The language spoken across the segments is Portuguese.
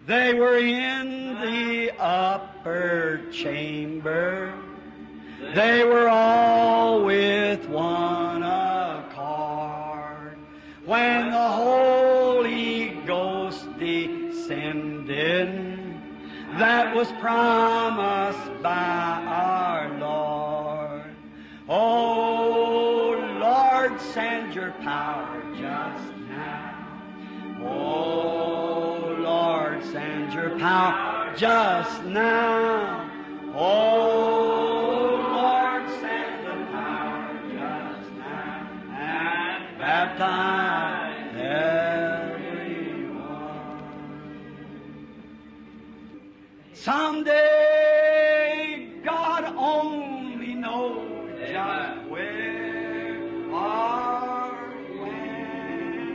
They were in the upper chamber. They were all with one accord. When the Holy Ghost descended, that was promised by our Lord. Oh, Lord, send your power just now. Oh, Lord, send your power just now. Oh, Lord, send the power just now and baptize everyone. Someday, God only knows just where or when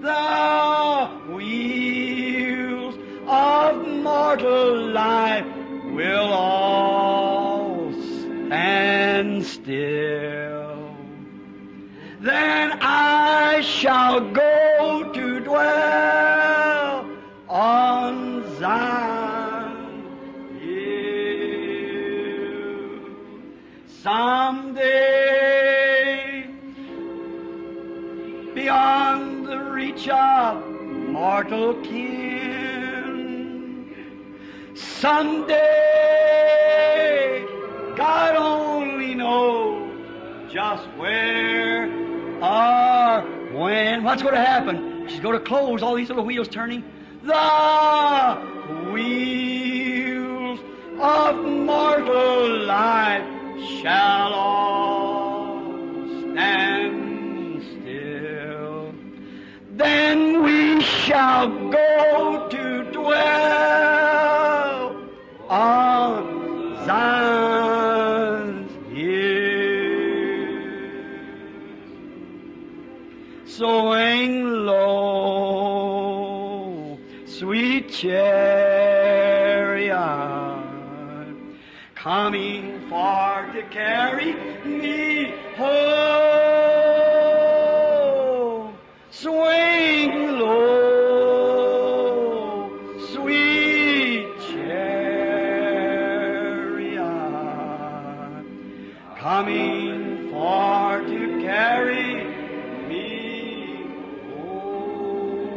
the wheels of mortal life will all stand still. Then I shall go to dwell on Zion hill. Someday, beyond the reach of mortal kin, someday, God only knows just where or when. What's going to happen? She's going to close, all these little wheels turning. The wheels of mortal life shall all stand still. Then we shall go to dwell on Zion's hill. Swing low, sweet chariot, coming far to carry me home. Swing low, sweet chariot, coming far to carry me home.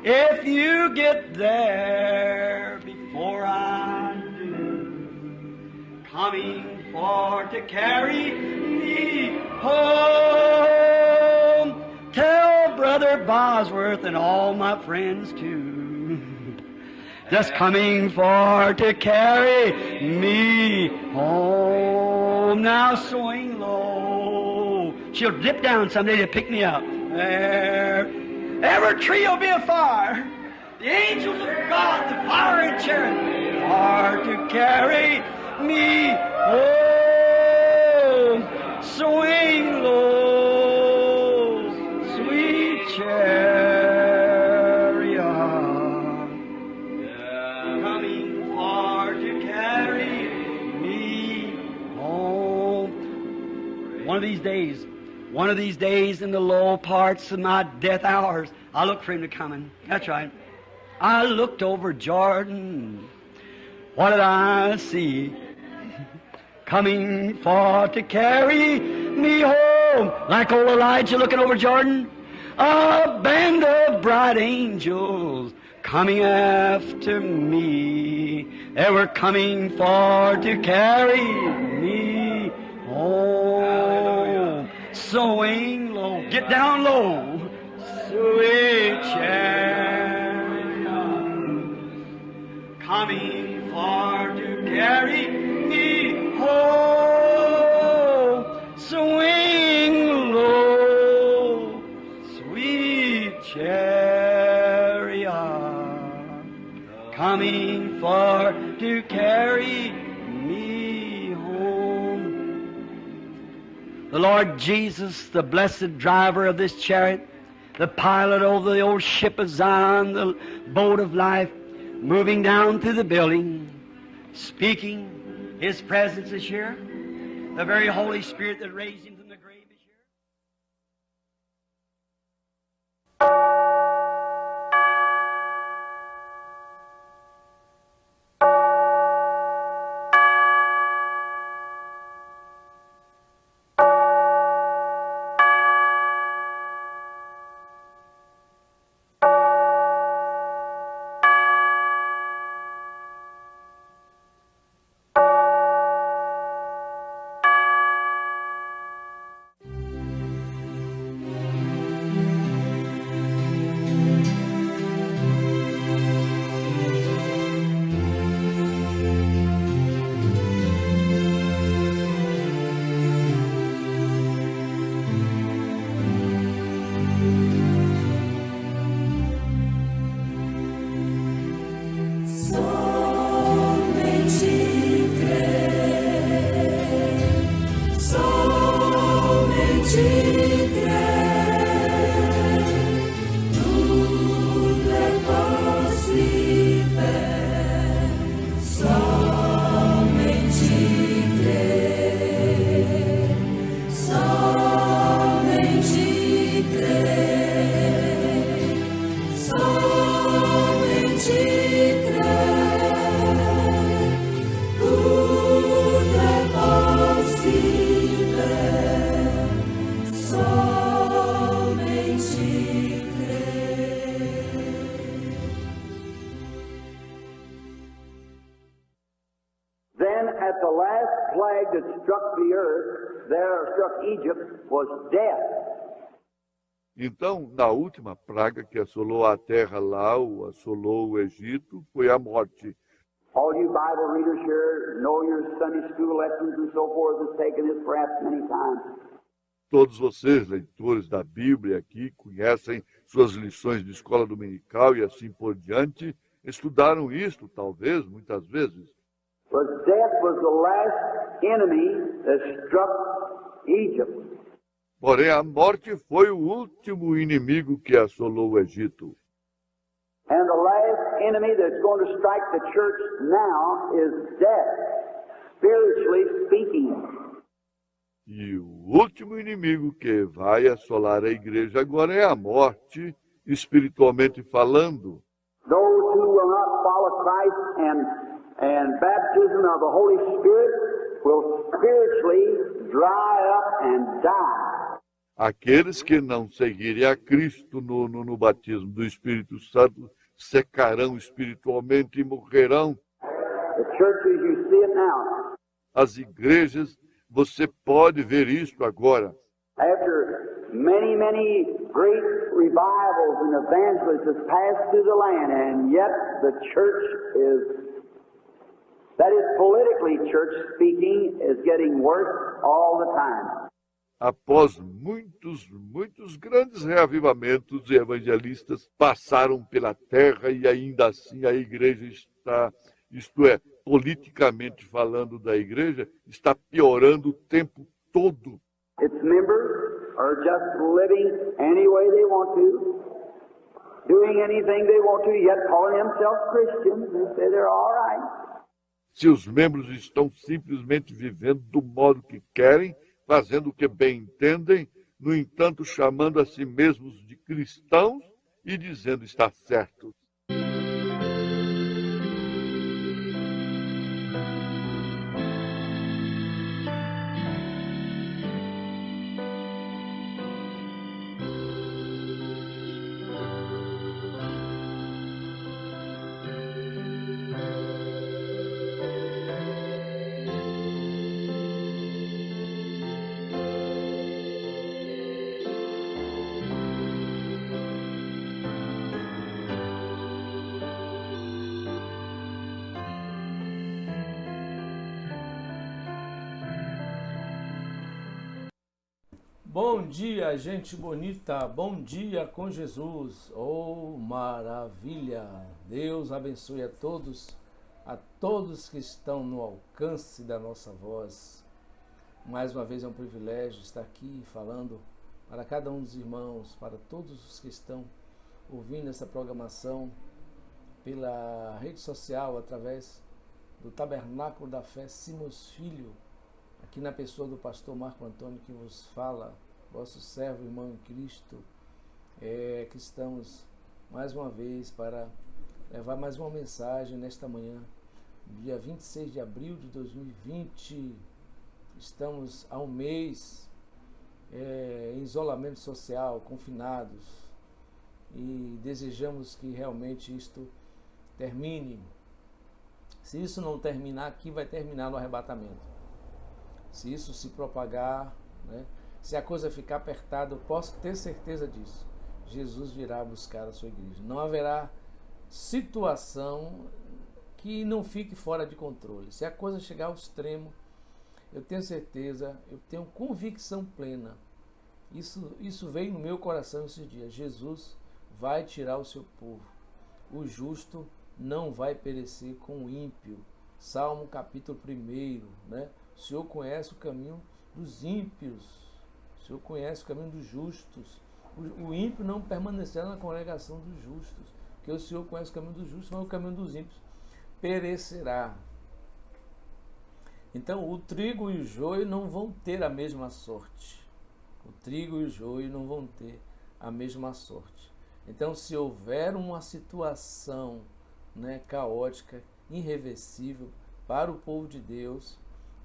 If you get there before I do, coming for to carry me home, tell Brother Bosworth and all my friends too, just coming for to carry me home. Now swing low, she'll dip down someday to pick me up. There, every tree will be afire. The angels of God, the fire and chariot, are to carry me home. Swing low, sweet chariot, coming far to carry me home. One of these days in the low parts of my death hours, I look for him to coming. That's right. I looked over Jordan. What did I see? Coming for to carry me home. Like old Elijah looking over Jordan. A band of bright angels coming after me. They were coming for to carry me home. Swing low. Get down low. Sweet chariot, coming far to carry me home. Swing low, sweet chariot, coming far to carry me home. The Lord Jesus, the blessed driver of this chariot, the pilot over the old ship of Zion, the boat of life, moving down through the building, speaking. His presence is here. The very Holy Spirit that raised him from the grave is here. struck Egypt was death. Então, na última praga que assolou a terra lá, ou assolou o Egito, foi a morte. All you Bible readers here know your Sunday school lessons and so forth has taken this perhaps many times. Todos vocês, leitores da Bíblia aqui, conhecem suas lições de escola dominical e assim por diante, estudaram isto, talvez, muitas vezes. But death was the last enemy that struck Egypt. Porém, a morte foi o último inimigo que assolou o Egito. And the last enemy that's going to strike the church now is death, spiritually speaking. E o último inimigo que vai assolar a igreja agora é a morte, espiritualmente falando. Those who will not follow Christ and baptism of the Holy Spirit will spiritually dry up and die. Aqueles que não seguirem a Cristo no batismo do Espírito Santo secarão espiritualmente e morrerão. The churches, you see it now. As igrejas, você pode ver isto agora. After many, many great revivals and evangelists have passed through the land, and yet the church is, that is politically church speaking, is getting worse all the time. Após muitos grandes reavivamentos e evangelistas passaram pela terra e ainda assim a igreja está, isto é, politicamente falando da igreja, está piorando o tempo todo. Its members are just living any way they want to, doing anything they want to, yet calling themselves Christians. They say they're all right. Seus membros estão simplesmente vivendo do modo que querem, fazendo o que bem entendem, no entanto chamando a si mesmos de cristãos e dizendo está certo. Bom dia, gente bonita, bom dia com Jesus, oh maravilha, Deus abençoe a todos que estão no alcance da nossa voz. Mais uma vez é um privilégio estar aqui falando para cada um dos irmãos, para todos os que estão ouvindo essa programação pela rede social, através do Tabernáculo da Fé Simos Filho, aqui na pessoa do pastor Marco Antônio que vos fala, vosso servo, irmão em Cristo, que estamos mais uma vez para levar mais uma mensagem nesta manhã, dia 26 de abril de 2020. Estamos há um mês em isolamento social, confinados, e desejamos que realmente isto termine. Se isso não terminar aqui, vai terminar no arrebatamento. Se isso se propagar, né, se a coisa ficar apertada, eu posso ter certeza disso. Jesus virá buscar a sua igreja. Não haverá situação que não fique fora de controle. Se a coisa chegar ao extremo, eu tenho certeza, eu tenho convicção plena. Isso veio no meu coração esses dias. Jesus vai tirar o seu povo. O justo não vai perecer com o ímpio. Salmo capítulo 1, né? O Senhor conhece o caminho dos ímpios. O Senhor conhece o caminho dos justos. O ímpio não permanecerá na congregação dos justos, porque o Senhor conhece o caminho dos justos, mas o caminho dos ímpios perecerá. Então, o trigo e o joio não vão ter a mesma sorte. O trigo e o joio não vão ter a mesma sorte. Então, se houver uma situação, né, caótica, irreversível para o povo de Deus,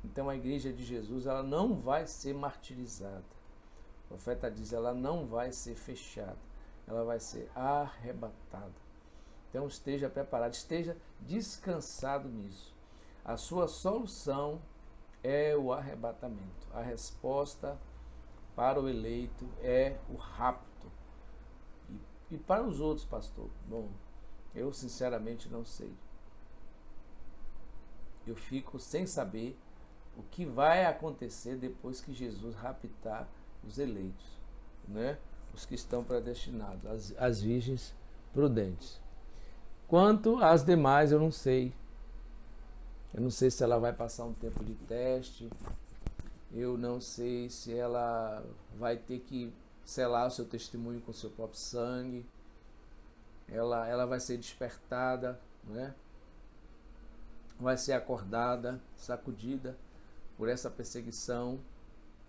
então a igreja de Jesus ela não vai ser martirizada. O profeta diz, ela não vai ser fechada, ela vai ser arrebatada. Então esteja preparado, esteja descansado nisso. A sua solução é o arrebatamento. A resposta para o eleito é o rapto. E para os outros, pastor? Bom, eu sinceramente não sei. Eu fico sem saber o que vai acontecer depois que Jesus raptar os eleitos, né? Os que estão predestinados, as virgens prudentes. Quanto às demais, eu não sei. Eu não sei se ela vai passar um tempo de teste. Eu não sei se ela vai ter que selar o seu testemunho com o seu próprio sangue. Ela vai ser despertada, né? Vai ser acordada, sacudida por essa perseguição,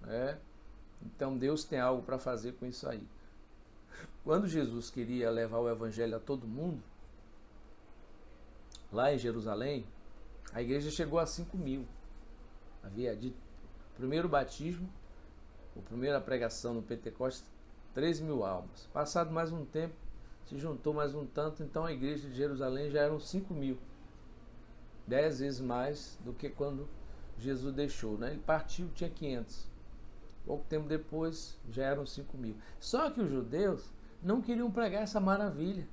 né? Então Deus tem algo para fazer com isso aí. Quando Jesus queria levar o evangelho a todo mundo, lá em Jerusalém, a igreja chegou a 5.000. Havia de primeiro batismo, a primeira pregação no Pentecostes, 3.000 almas. Passado mais um tempo, se juntou mais um tanto, então a igreja de Jerusalém já eram 5.000. 10 vezes mais do que quando Jesus deixou, né? Ele partiu, tinha 500. Pouco tempo depois, já eram 5.000. Só que os judeus não queriam pregar essa maravilha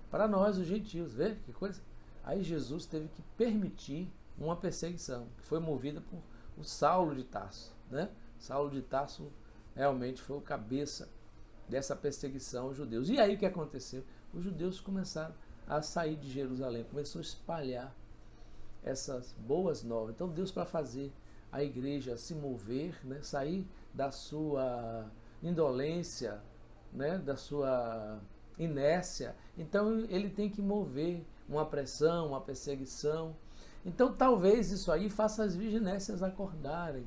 para nós, os gentios. Vê que coisa? Aí Jesus teve que permitir uma perseguição, que foi movida por o Saulo de Tarso, né? Saulo de Tarso realmente foi o cabeça dessa perseguição aos judeus. E aí o que aconteceu? Os judeus começaram a sair de Jerusalém, começou a espalhar essas boas novas. Então Deus, para fazer a igreja se mover, né, sair da sua indolência, né, da sua inércia, então ele tem que mover uma pressão, uma perseguição. Então talvez isso aí faça as virginésias acordarem,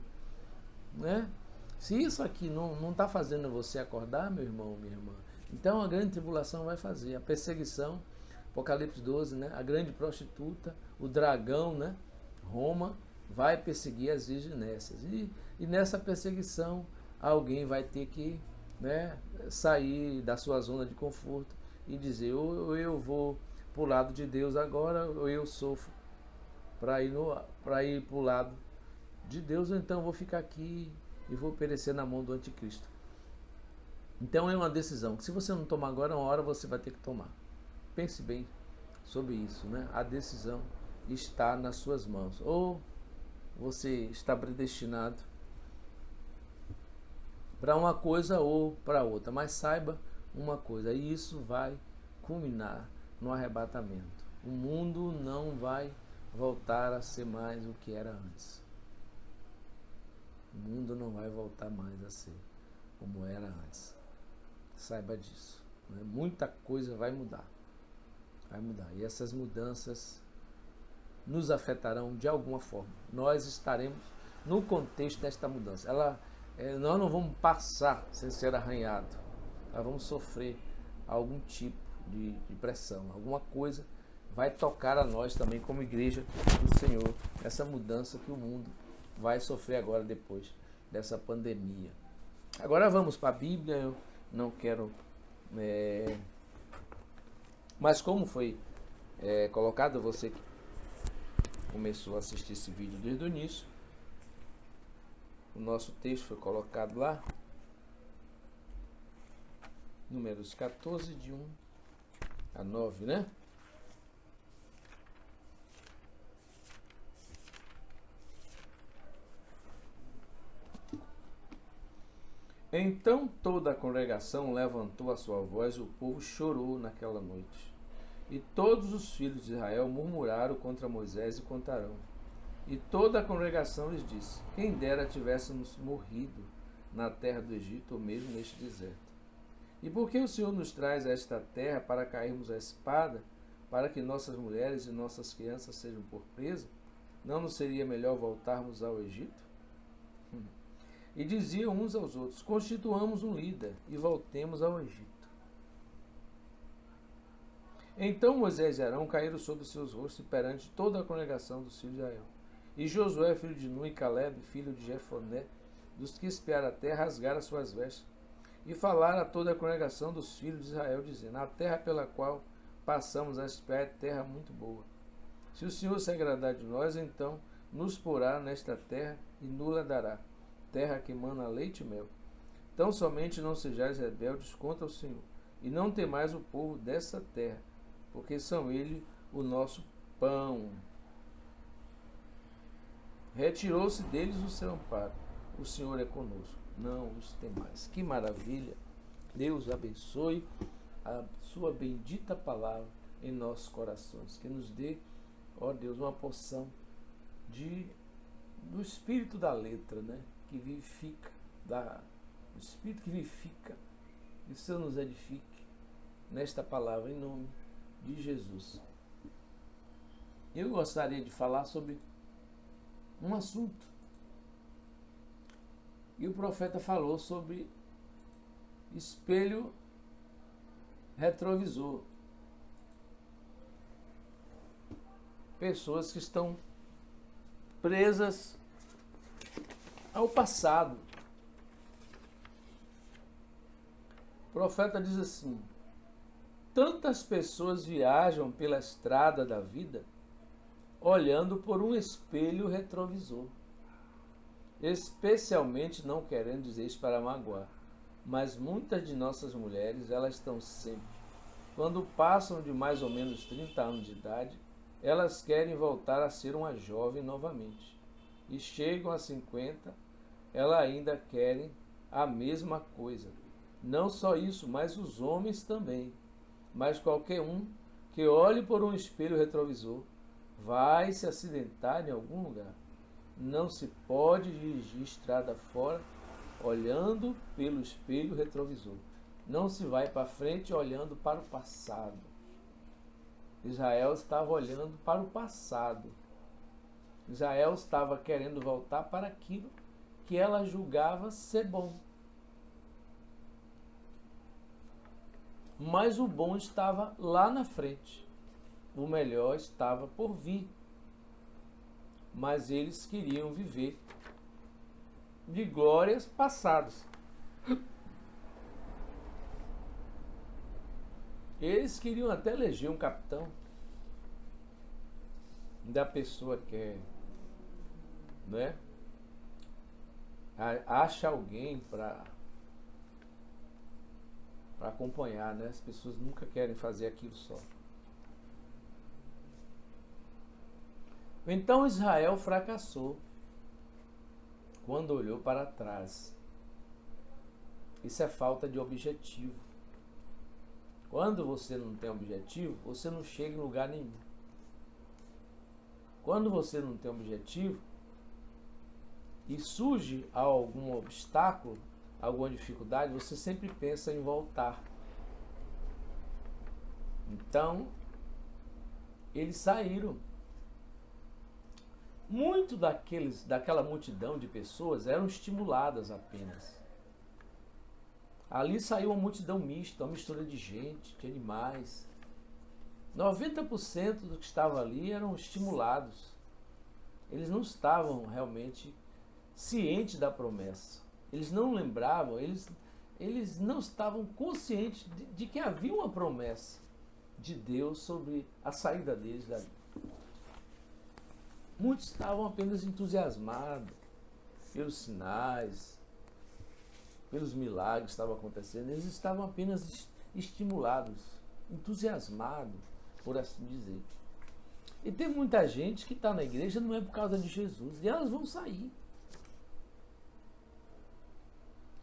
né? Se isso aqui não está fazendo você acordar, meu irmão, minha irmã, então a grande tribulação vai fazer. A perseguição, Apocalipse 12, né? A grande prostituta, o dragão, né? Roma, vai perseguir as virginésias. E nessa perseguição, alguém vai ter que, né, sair da sua zona de conforto e dizer, ou eu vou para o lado de Deus agora, ou eu sofro para ir para o lado de Deus, ou então eu vou ficar aqui e vou perecer na mão do anticristo. Então é uma decisão que, se você não tomar agora, uma hora você vai ter que tomar. Pense bem sobre isso, né? A decisão está nas suas mãos. Ou você está predestinado para uma coisa ou para outra. Mas saiba uma coisa, e isso vai culminar no arrebatamento. O mundo não vai voltar a ser mais o que era antes. O mundo não vai voltar mais a ser como era antes. Saiba disso, né? Muita coisa vai mudar. Vai mudar. E essas mudanças nos afetarão de alguma forma. Nós estaremos no contexto desta mudança. Nós não vamos passar sem ser arranhado. Nós vamos sofrer algum tipo de pressão. Alguma coisa vai tocar a nós também como igreja do Senhor. Essa mudança que o mundo vai sofrer agora depois dessa pandemia. Agora vamos para a Bíblia. Eu não quero... Mas como foi colocado, você que começou a assistir esse vídeo desde o início, o nosso texto foi colocado lá, Números 14, de 1 a 9, né? Então toda a congregação levantou a sua voz e o povo chorou naquela noite. E todos os filhos de Israel murmuraram contra Moisés e contra Arão. E toda a congregação lhes disse: quem dera tivéssemos morrido na terra do Egito, ou mesmo neste deserto. E por que o Senhor nos traz a esta terra para cairmos à espada, para que nossas mulheres e nossas crianças sejam por presa? Não nos seria melhor voltarmos ao Egito? E diziam uns aos outros: constituamos um líder e voltemos ao Egito. Então Moisés e Arão caíram sobre seus rostos perante toda a congregação dos filhos de Israel. E Josué, filho de Nun, e Caleb, filho de Jefoné, dos que espiaram a terra, rasgaram as suas vestes. E falaram a toda a congregação dos filhos de Israel, dizendo: a terra pela qual passamos a espiar é terra muito boa. Se o Senhor se agradar de nós, então nos porá nesta terra e nula dará, terra que mana leite e mel. Tão somente não sejais rebeldes contra o Senhor, e não temais o povo dessa terra, porque são eles o nosso pão. Retirou-se deles o seu amparo. O Senhor é conosco. Não os temais. Que maravilha. Deus abençoe a sua bendita palavra em nossos corações. Que nos dê, ó Deus, uma porção do Espírito da letra, né? Que vivifica, o Espírito que vivifica. Que o Senhor nos edifique nesta palavra, em nome de Jesus. Eu gostaria de falar sobre um assunto. E o profeta falou sobre espelho retrovisor. Pessoas que estão presas ao passado. O profeta diz assim: tantas pessoas viajam pela estrada da vida olhando por um espelho retrovisor, especialmente não querendo dizer isso para magoar, mas muitas de nossas mulheres, elas estão sempre, quando passam de mais ou menos 30 anos de idade, elas querem voltar a ser uma jovem novamente, e chegam a 50, elas ainda querem a mesma coisa. Não só isso, mas os homens também. Mas qualquer um que olhe por um espelho retrovisor vai se acidentar em algum lugar. Não se pode dirigir estrada fora olhando pelo espelho retrovisor. Não se vai para frente olhando para o passado. Israel estava olhando para o passado. Israel estava querendo voltar para aquilo que ela julgava ser bom. Mas o bom estava lá na frente. O melhor estava por vir. Mas eles queriam viver de glórias passadas. Eles queriam até eleger um capitão da pessoa que é, né? Acha alguém para acompanhar, né? As pessoas nunca querem fazer aquilo só. Então Israel fracassou quando olhou para trás. Isso é falta de objetivo. Quando você não tem objetivo, você não chega em lugar nenhum. Quando você não tem objetivo e surge algum obstáculo, alguma dificuldade, você sempre pensa em voltar. Então, eles saíram. Muito daquela multidão de pessoas eram estimuladas apenas. Ali saiu uma multidão mista, uma mistura de gente, de animais. 90% do que estava ali eram estimulados. Eles não estavam realmente cientes da promessa. Eles não lembravam, eles não estavam conscientes de que havia uma promessa de Deus sobre a saída deles dali. Muitos estavam apenas entusiasmados pelos sinais, pelos milagres que estavam acontecendo. Eles estavam apenas estimulados, entusiasmados, por assim dizer. E tem muita gente que está na igreja não é por causa de Jesus. E elas vão sair.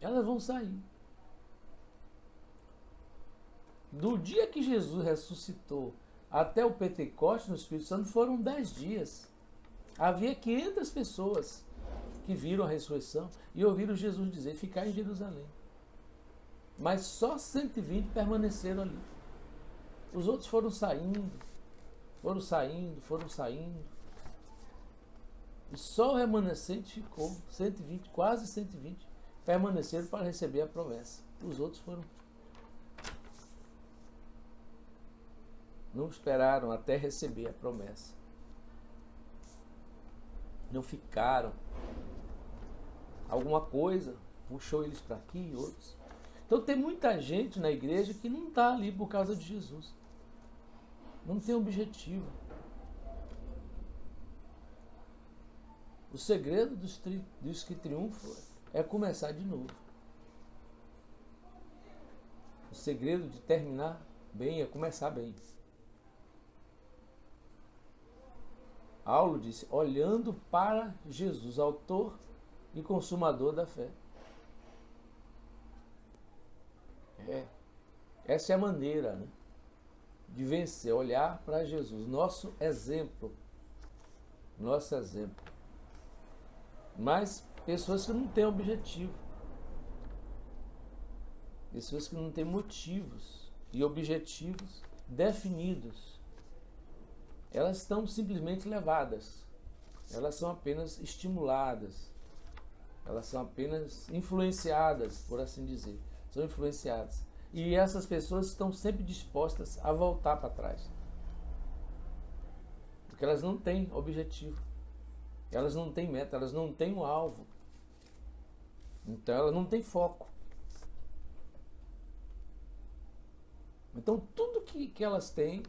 Elas vão sair. Do dia que Jesus ressuscitou até o Pentecostes no Espírito Santo foram 10 dias. Havia 500 pessoas que viram a ressurreição e ouviram Jesus dizer: ficai em Jerusalém. Mas só 120 permaneceram ali. Os outros foram saindo. E só o remanescente ficou, 120, quase 120, permaneceram para receber a promessa. Os outros foram. Não esperaram até receber a promessa. Não ficaram. Alguma coisa puxou eles para aqui e outros. Então tem muita gente na igreja que não está ali por causa de Jesus. Não tem objetivo. O segredo dos que triunfam é começar de novo. segredo de terminar bem é começar bem. Paulo disse, olhando para Jesus, autor e consumador da fé. Essa é a maneira, né, de vencer, olhar para Jesus, nosso exemplo. Nosso exemplo. Mas pessoas que não têm objetivo. Pessoas que não têm motivos e objetivos definidos. Elas estão simplesmente levadas. Elas são apenas estimuladas. Elas são apenas influenciadas, por assim dizer. São influenciadas. E essas pessoas estão sempre dispostas a voltar para trás. Porque elas não têm objetivo. Elas não têm meta, elas não têm um alvo. Então elas não têm foco. Então tudo que elas têm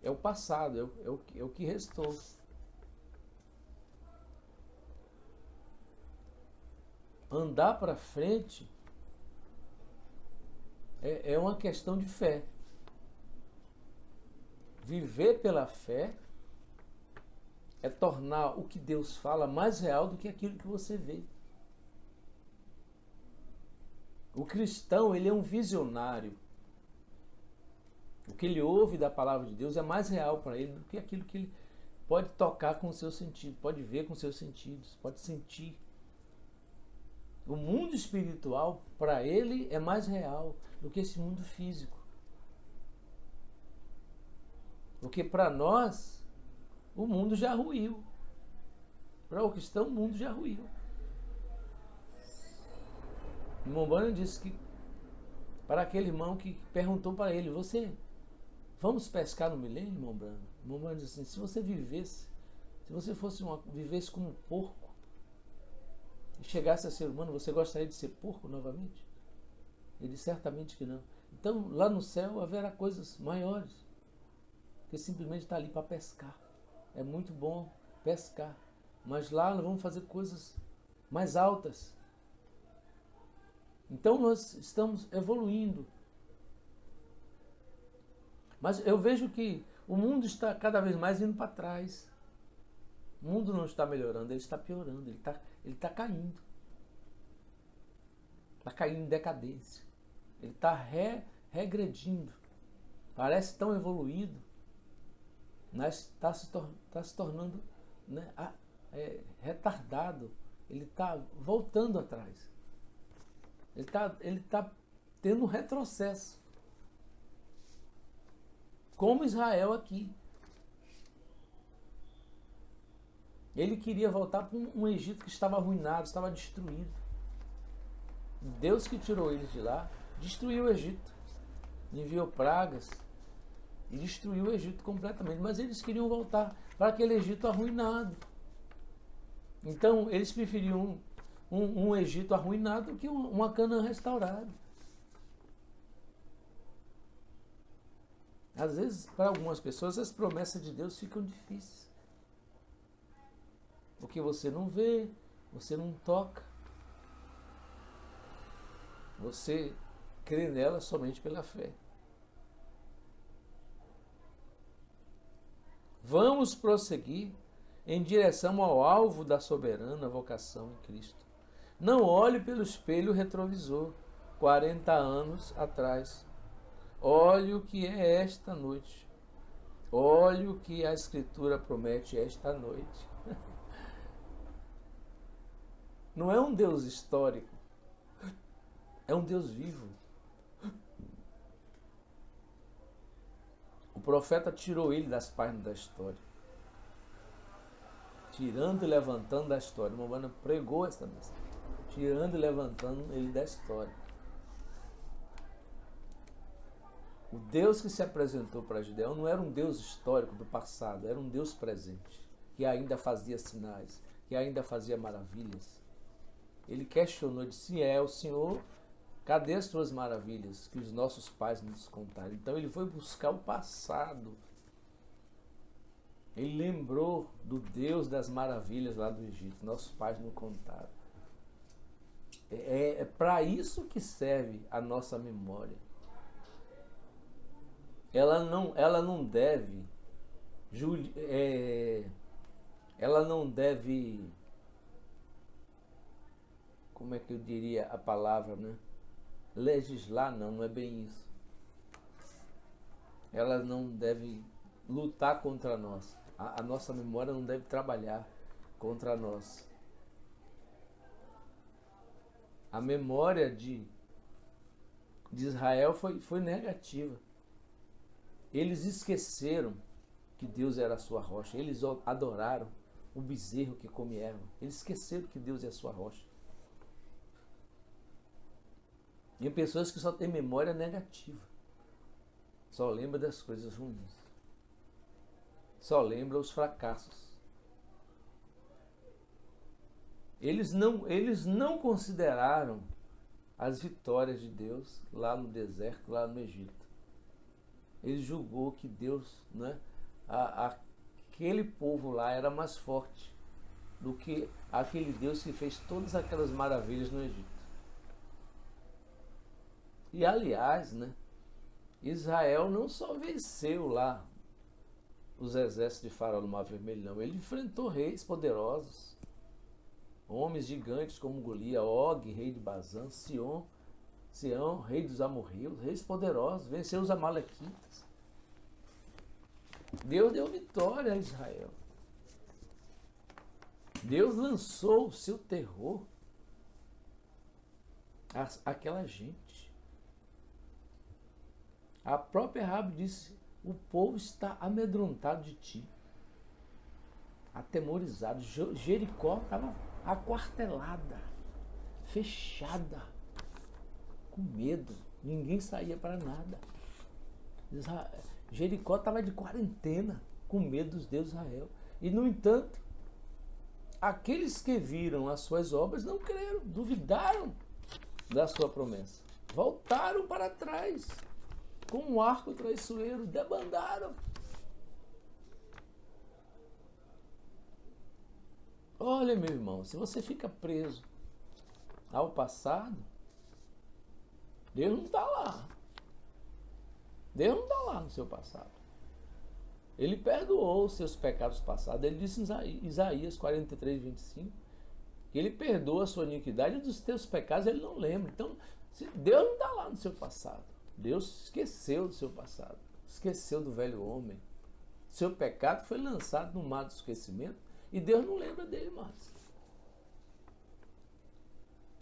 é o passado, é o que restou. Andar para frente é uma questão de fé. Viver pela fé é tornar o que Deus fala mais real do que aquilo que você vê. O cristão, ele é um visionário. O que ele ouve da palavra de Deus é mais real para ele do que aquilo que ele pode tocar com o seu sentido, pode ver com os seus sentidos, pode sentir. O mundo espiritual, para ele, é mais real do que esse mundo físico. Porque para nós, o mundo já ruiu. Para o cristão, o mundo já ruiu. O irmão Branham disse que, para aquele irmão que perguntou para ele, vamos pescar no milênio, irmão Branham? O irmão Branham disse assim, se você vivesse vivesse como um porco, e chegasse a ser humano, você gostaria de ser porco novamente? Ele disse, certamente que não. Então, lá no céu haverá coisas maiores, que simplesmente está ali para pescar. É muito bom pescar, mas lá nós vamos fazer coisas mais altas. Então nós estamos evoluindo. Mas eu vejo que o mundo está cada vez mais indo para trás. O mundo não está melhorando, ele está piorando, ele está caindo. Está caindo em decadência. Ele está regredindo. Parece tão evoluído, mas está se tornando, né, retardado. Ele está voltando atrás. Ele tá tendo um retrocesso. Como Israel aqui. Ele queria voltar para um Egito que estava arruinado, estava destruído. Deus que tirou eles de lá, destruiu o Egito. Enviou pragas e destruiu o Egito completamente. Mas eles queriam voltar para aquele Egito arruinado. Então, eles preferiam um Egito arruinado do que uma Canaã restaurada. Às vezes, para algumas pessoas, as promessas de Deus ficam difíceis. Porque você não vê, você não toca. Você crê nela somente pela fé. Vamos prosseguir em direção ao alvo da soberana vocação em Cristo. Não olhe pelo espelho retrovisor, 40 anos atrás. Olhe o que é esta noite. Olhe o que a Escritura promete esta noite. Não é um Deus histórico, é um Deus vivo. O profeta tirou ele das páginas da história. Tirando e levantando da história. O Mano pregou essa mensagem. Tirando e levantando ele da história. O Deus que se apresentou para Gideão não era um Deus histórico do passado, era um Deus presente, que ainda fazia sinais, que ainda fazia maravilhas. Ele questionou, disse, o Senhor, cadê as tuas maravilhas que os nossos pais nos contaram? Então ele foi buscar o passado. Ele lembrou do Deus das maravilhas lá do Egito, nossos pais não contaram. É para isso que serve a nossa memória. Ela não deve, ela não deve, como é que eu diria a palavra, né? Legislar, não é bem isso. Ela não deve lutar contra nós. A nossa memória não deve trabalhar contra nós. A memória de Israel foi negativa. Eles esqueceram que Deus era a sua rocha. Eles adoraram o bezerro que come erva. Eles esqueceram que Deus é a sua rocha. E pessoas que só têm memória negativa. Só lembra das coisas ruins. Só lembra os fracassos. Eles não consideraram as vitórias de Deus lá no deserto, lá no Egito. Ele julgou que Deus, né, aquele povo lá era mais forte do que aquele Deus que fez todas aquelas maravilhas no Egito. E aliás, né, Israel não só venceu lá os exércitos de Faraó no Mar Vermelho, não. Ele enfrentou reis poderosos, homens gigantes como Golias, Og, rei de Bazã, Sião, rei dos amorreus, reis poderosos, venceu os amalequitas. Deus deu vitória a Israel. Deus lançou o seu terror àquela gente. A própria Rabi disse: o povo está amedrontado de ti, atemorizado. Jericó estava aquartelada, fechada, com medo, ninguém saía para nada. Jericó estava de quarentena, com medo dos deuses de Israel. E, no entanto, aqueles que viram as suas obras não creram, duvidaram da sua promessa, voltaram para trás, com um arco traiçoeiro, debandaram. Olha, meu irmão, se você fica preso ao passado, Deus não está lá. Deus não está lá no seu passado. Ele perdoou os seus pecados passados. Ele disse em Isaías 43, 25, que ele perdoa a sua iniquidade e dos teus pecados ele não lembra. Então, Deus não está lá no seu passado. Deus esqueceu do seu passado. Esqueceu do velho homem. Seu pecado foi lançado no mar do esquecimento e Deus não lembra dele mais.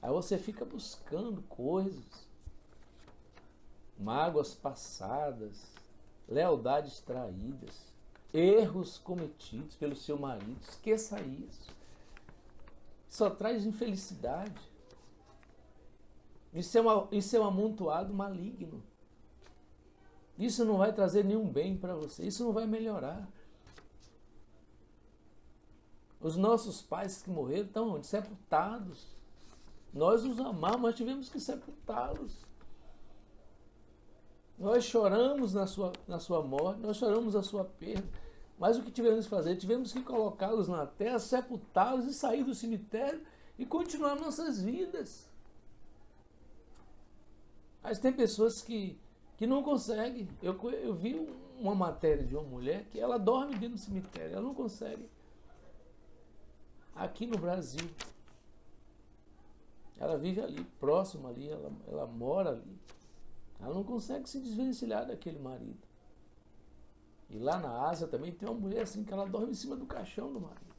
Aí você fica buscando coisas, mágoas passadas, lealdades traídas, erros cometidos pelo seu marido. Esqueça isso. Só traz infelicidade. Isso é um amontoado maligno. Isso não vai trazer nenhum bem para você. Isso não vai melhorar. Os nossos pais que morreram estão onde? Sepultados. Nós os amamos, mas tivemos que sepultá-los. Nós choramos na sua morte, nós choramos a sua perda. Mas o que tivemos que fazer? Tivemos que colocá-los na terra, sepultá-los e sair do cemitério e continuar nossas vidas. Mas tem pessoas que não conseguem. Eu vi uma matéria de uma mulher que ela dorme dentro do cemitério, ela não consegue. Aqui no Brasil, ela vive ali, próximo ali, ela mora ali. Ela não consegue se desvencilhar daquele marido. E lá na Ásia também tem uma mulher assim que ela dorme em cima do caixão do marido.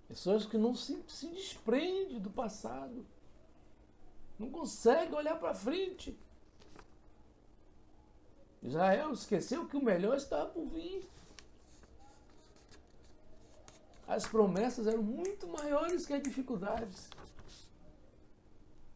Pessoas que não se desprendem do passado. Não conseguem olhar para frente. Israel esqueceu que o melhor estava por vir. As promessas eram muito maiores que as dificuldades.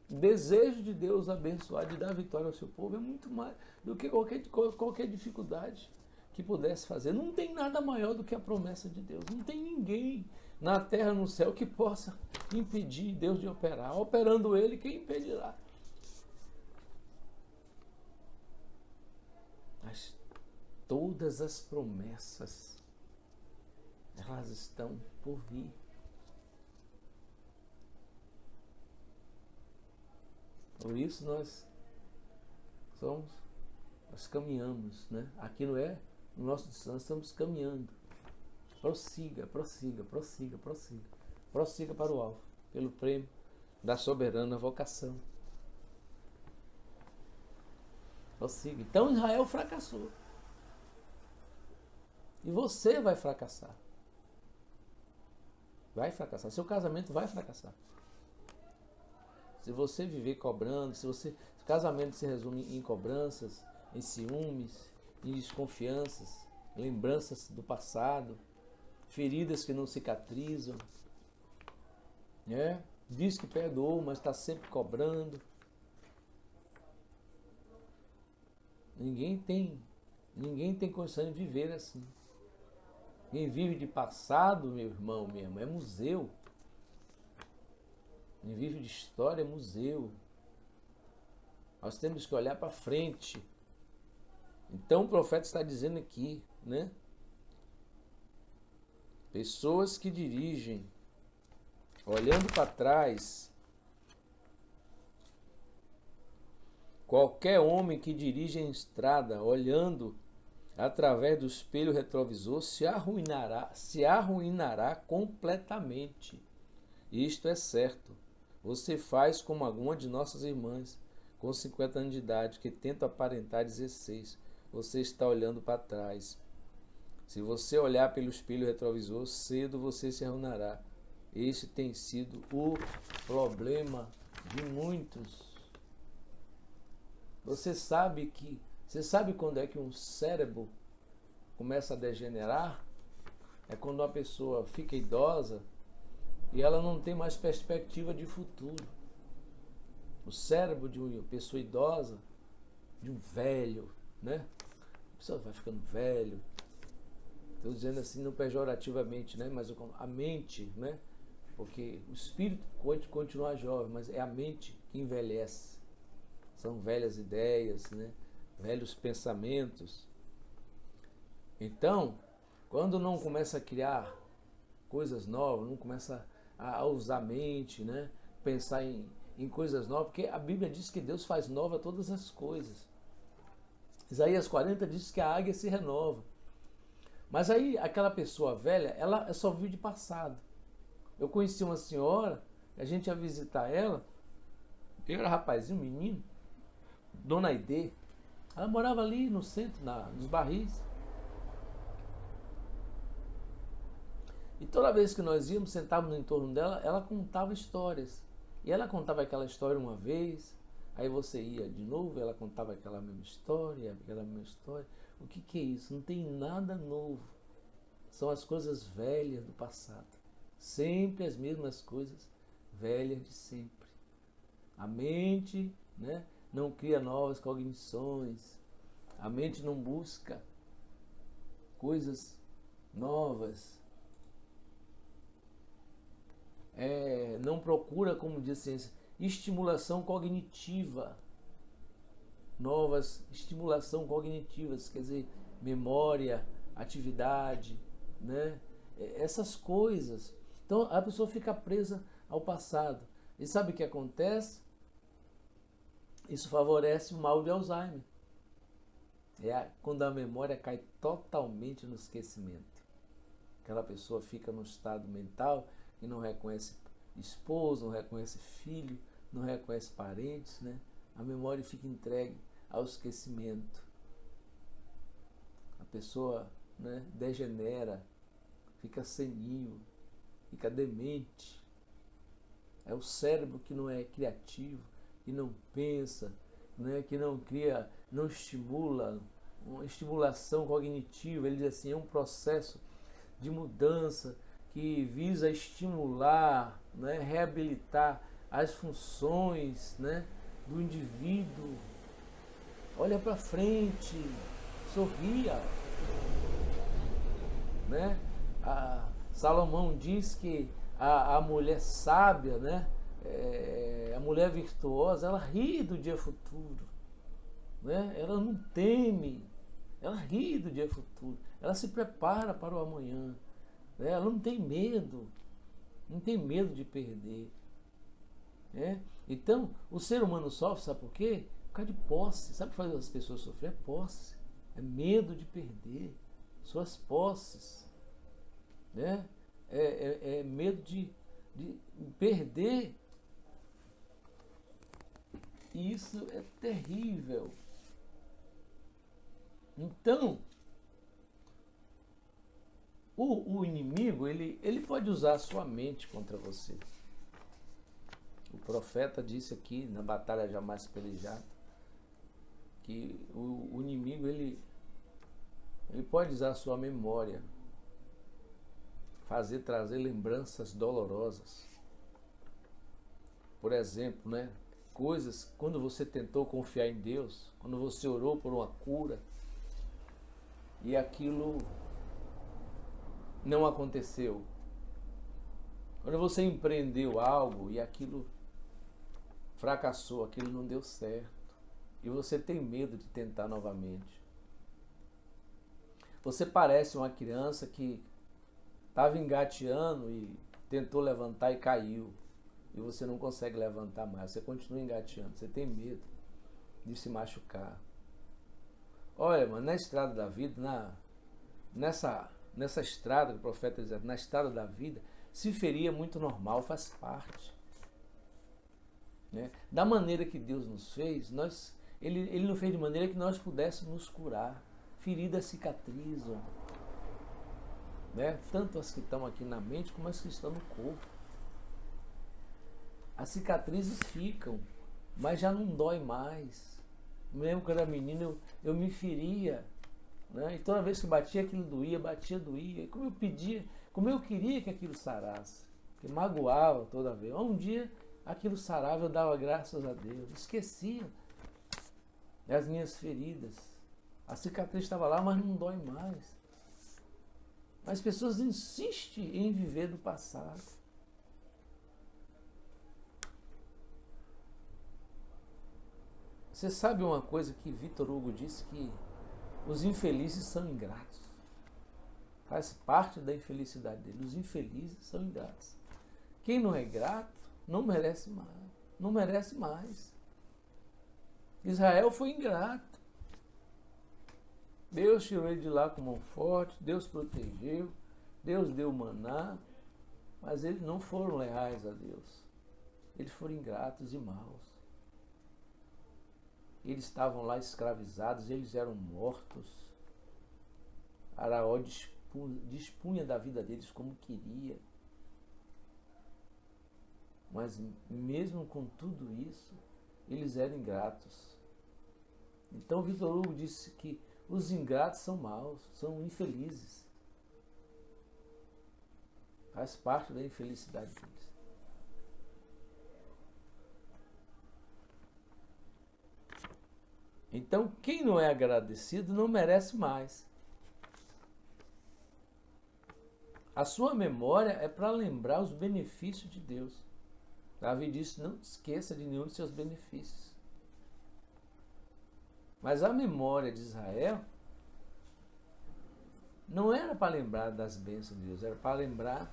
O desejo de Deus abençoar, de dar vitória ao seu povo é muito mais do que qualquer dificuldade que pudesse fazer. Não tem nada maior do que a promessa de Deus. Não tem ninguém na terra, no céu, que possa impedir Deus de operar. Operando Ele, quem impedirá? Mas todas as promessas, elas estão por vir. Por isso nós caminhamos, né? Aqui não é no nosso destino, nós estamos caminhando. Prossiga, prossiga, prossiga, prossiga. Prossiga para o alvo, pelo prêmio da soberana vocação. Prossiga. Então Israel fracassou. E você vai fracassar. Vai fracassar. Seu casamento vai fracassar. Se você viver cobrando, se o casamento se resume em cobranças, em ciúmes, em desconfianças, lembranças do passado, feridas que não cicatrizam, né? Diz que perdoou, mas está sempre cobrando. Ninguém tem condição de viver assim. Quem vive de passado, meu irmão, minha irmã, é museu. Quem vive de história é museu. Nós temos que olhar para frente. Então o profeta está dizendo aqui, né? Pessoas que dirigem, olhando para trás. Qualquer homem que dirige em estrada, olhando através do espelho retrovisor, se arruinará completamente. Isto é certo. Você faz como alguma de nossas irmãs, com 50 anos de idade, que tenta aparentar 16. Você está olhando para trás. Se você olhar pelo espelho retrovisor, cedo você se arruinará. Este tem sido o problema de muitos. Você sabe quando é que um cérebro começa a degenerar? É quando uma pessoa fica idosa e ela não tem mais perspectiva de futuro. O cérebro de uma pessoa idosa, de um velho, né? A pessoa vai ficando velho. Estou dizendo assim, não pejorativamente, né? Mas a mente, né? Porque o espírito pode continuar jovem, mas é a mente que envelhece. São velhas ideias, né? Velhos pensamentos. Então, quando não começa a criar coisas novas, não começa a usar a mente, né? Pensar em coisas novas, porque a Bíblia diz que Deus faz nova todas as coisas. Isaías 40 diz que a águia se renova. Mas aí aquela pessoa velha, ela só vive de passado. Eu conheci uma senhora, a gente ia visitar ela, eu era rapazinho, menino, Dona Aide, ela morava ali no centro, nos Barris. E toda vez que nós íamos, sentávamos em torno dela, ela contava histórias. E ela contava aquela história uma vez, aí você ia de novo, ela contava aquela mesma história, O que é isso? Não tem nada novo. São as coisas velhas do passado. Sempre as mesmas coisas velhas de sempre. A mente, né, não cria novas cognições. A mente não busca coisas novas. Não procura, como diz a ciência, estimulação cognitiva. Novas estimulação cognitivas, quer dizer, memória, atividade, né? Essas coisas. Então a pessoa fica presa ao passado. E sabe o que acontece? Isso favorece o mal de Alzheimer. Quando a memória cai totalmente no esquecimento. Aquela pessoa fica num estado mental e não reconhece esposo, não reconhece filho, não reconhece parentes, né? A memória fica entregue ao esquecimento. A pessoa, né, degenera, fica senil, fica demente. É o cérebro que não é criativo, que não pensa, né, que não cria, não estimula, uma estimulação cognitiva. Ele diz assim, é um processo de mudança que visa estimular, né, reabilitar as funções, né, do indivíduo. Olha para frente, sorria, né? Salomão diz que a mulher sábia, né, a mulher virtuosa, ela ri do dia futuro, né? Ela não teme, ela ri do dia futuro, ela se prepara para o amanhã, né? Ela não tem medo de perder, né? Então, o ser humano sofre, sabe por quê? Por causa de posse. Sabe o que faz as pessoas sofrer? É posse. É medo de perder suas posses. Né? É medo de perder. E isso é terrível. Então, o inimigo, ele pode usar a sua mente contra você. O profeta disse aqui, na batalha jamais pelejada, que o inimigo, ele pode usar a sua memória, trazer lembranças dolorosas. Por exemplo, né? Coisas, quando você tentou confiar em Deus, quando você orou por uma cura, e aquilo não aconteceu. Quando você empreendeu algo e aquilo fracassou, aquilo não deu certo, e você tem medo de tentar novamente. Você parece uma criança que estava engateando e tentou levantar e caiu, e você não consegue levantar mais, você continua engateando, você tem medo de se machucar. Olha, mano, na estrada da vida, nessa estrada que o profeta diz, na estrada da vida, se ferir é muito normal, faz parte. Né? Da maneira que Deus nos fez, Ele nos fez de maneira que nós pudéssemos nos curar. Feridas cicatrizam. Né? Tanto as que estão aqui na mente como as que estão no corpo. As cicatrizes ficam, mas já não dói mais. Me lembro quando eu era menino, eu me feria, né? E toda vez que batia, aquilo doía, doía. E como eu queria que aquilo sarasse, que magoava toda vez. Um dia aquilo sarava, eu dava graças a Deus, esquecia as minhas feridas. A cicatriz estava lá, mas não dói mais. As pessoas insistem em viver do passado. Você sabe uma coisa que Vitor Hugo disse, que os infelizes são ingratos. Faz parte da infelicidade dele. Os infelizes são ingratos. Quem não é grato não merece mais. Não merece mais. Israel foi ingrato. Deus tirou ele de lá com mão forte, Deus protegeu, Deus deu maná, mas eles não foram leais a Deus. Eles foram ingratos e maus. Eles estavam lá escravizados, eles eram mortos. Araó dispunha da vida deles como queria. Mas mesmo com tudo isso, eles eram ingratos. Então Vitor Hugo disse que os ingratos são maus, são infelizes. Faz parte da infelicidade deles. Então, quem não é agradecido não merece mais. A sua memória é para lembrar os benefícios de Deus. Davi disse, não esqueça de nenhum de seus benefícios. Mas a memória de Israel não era para lembrar das bênçãos de Deus, era para lembrar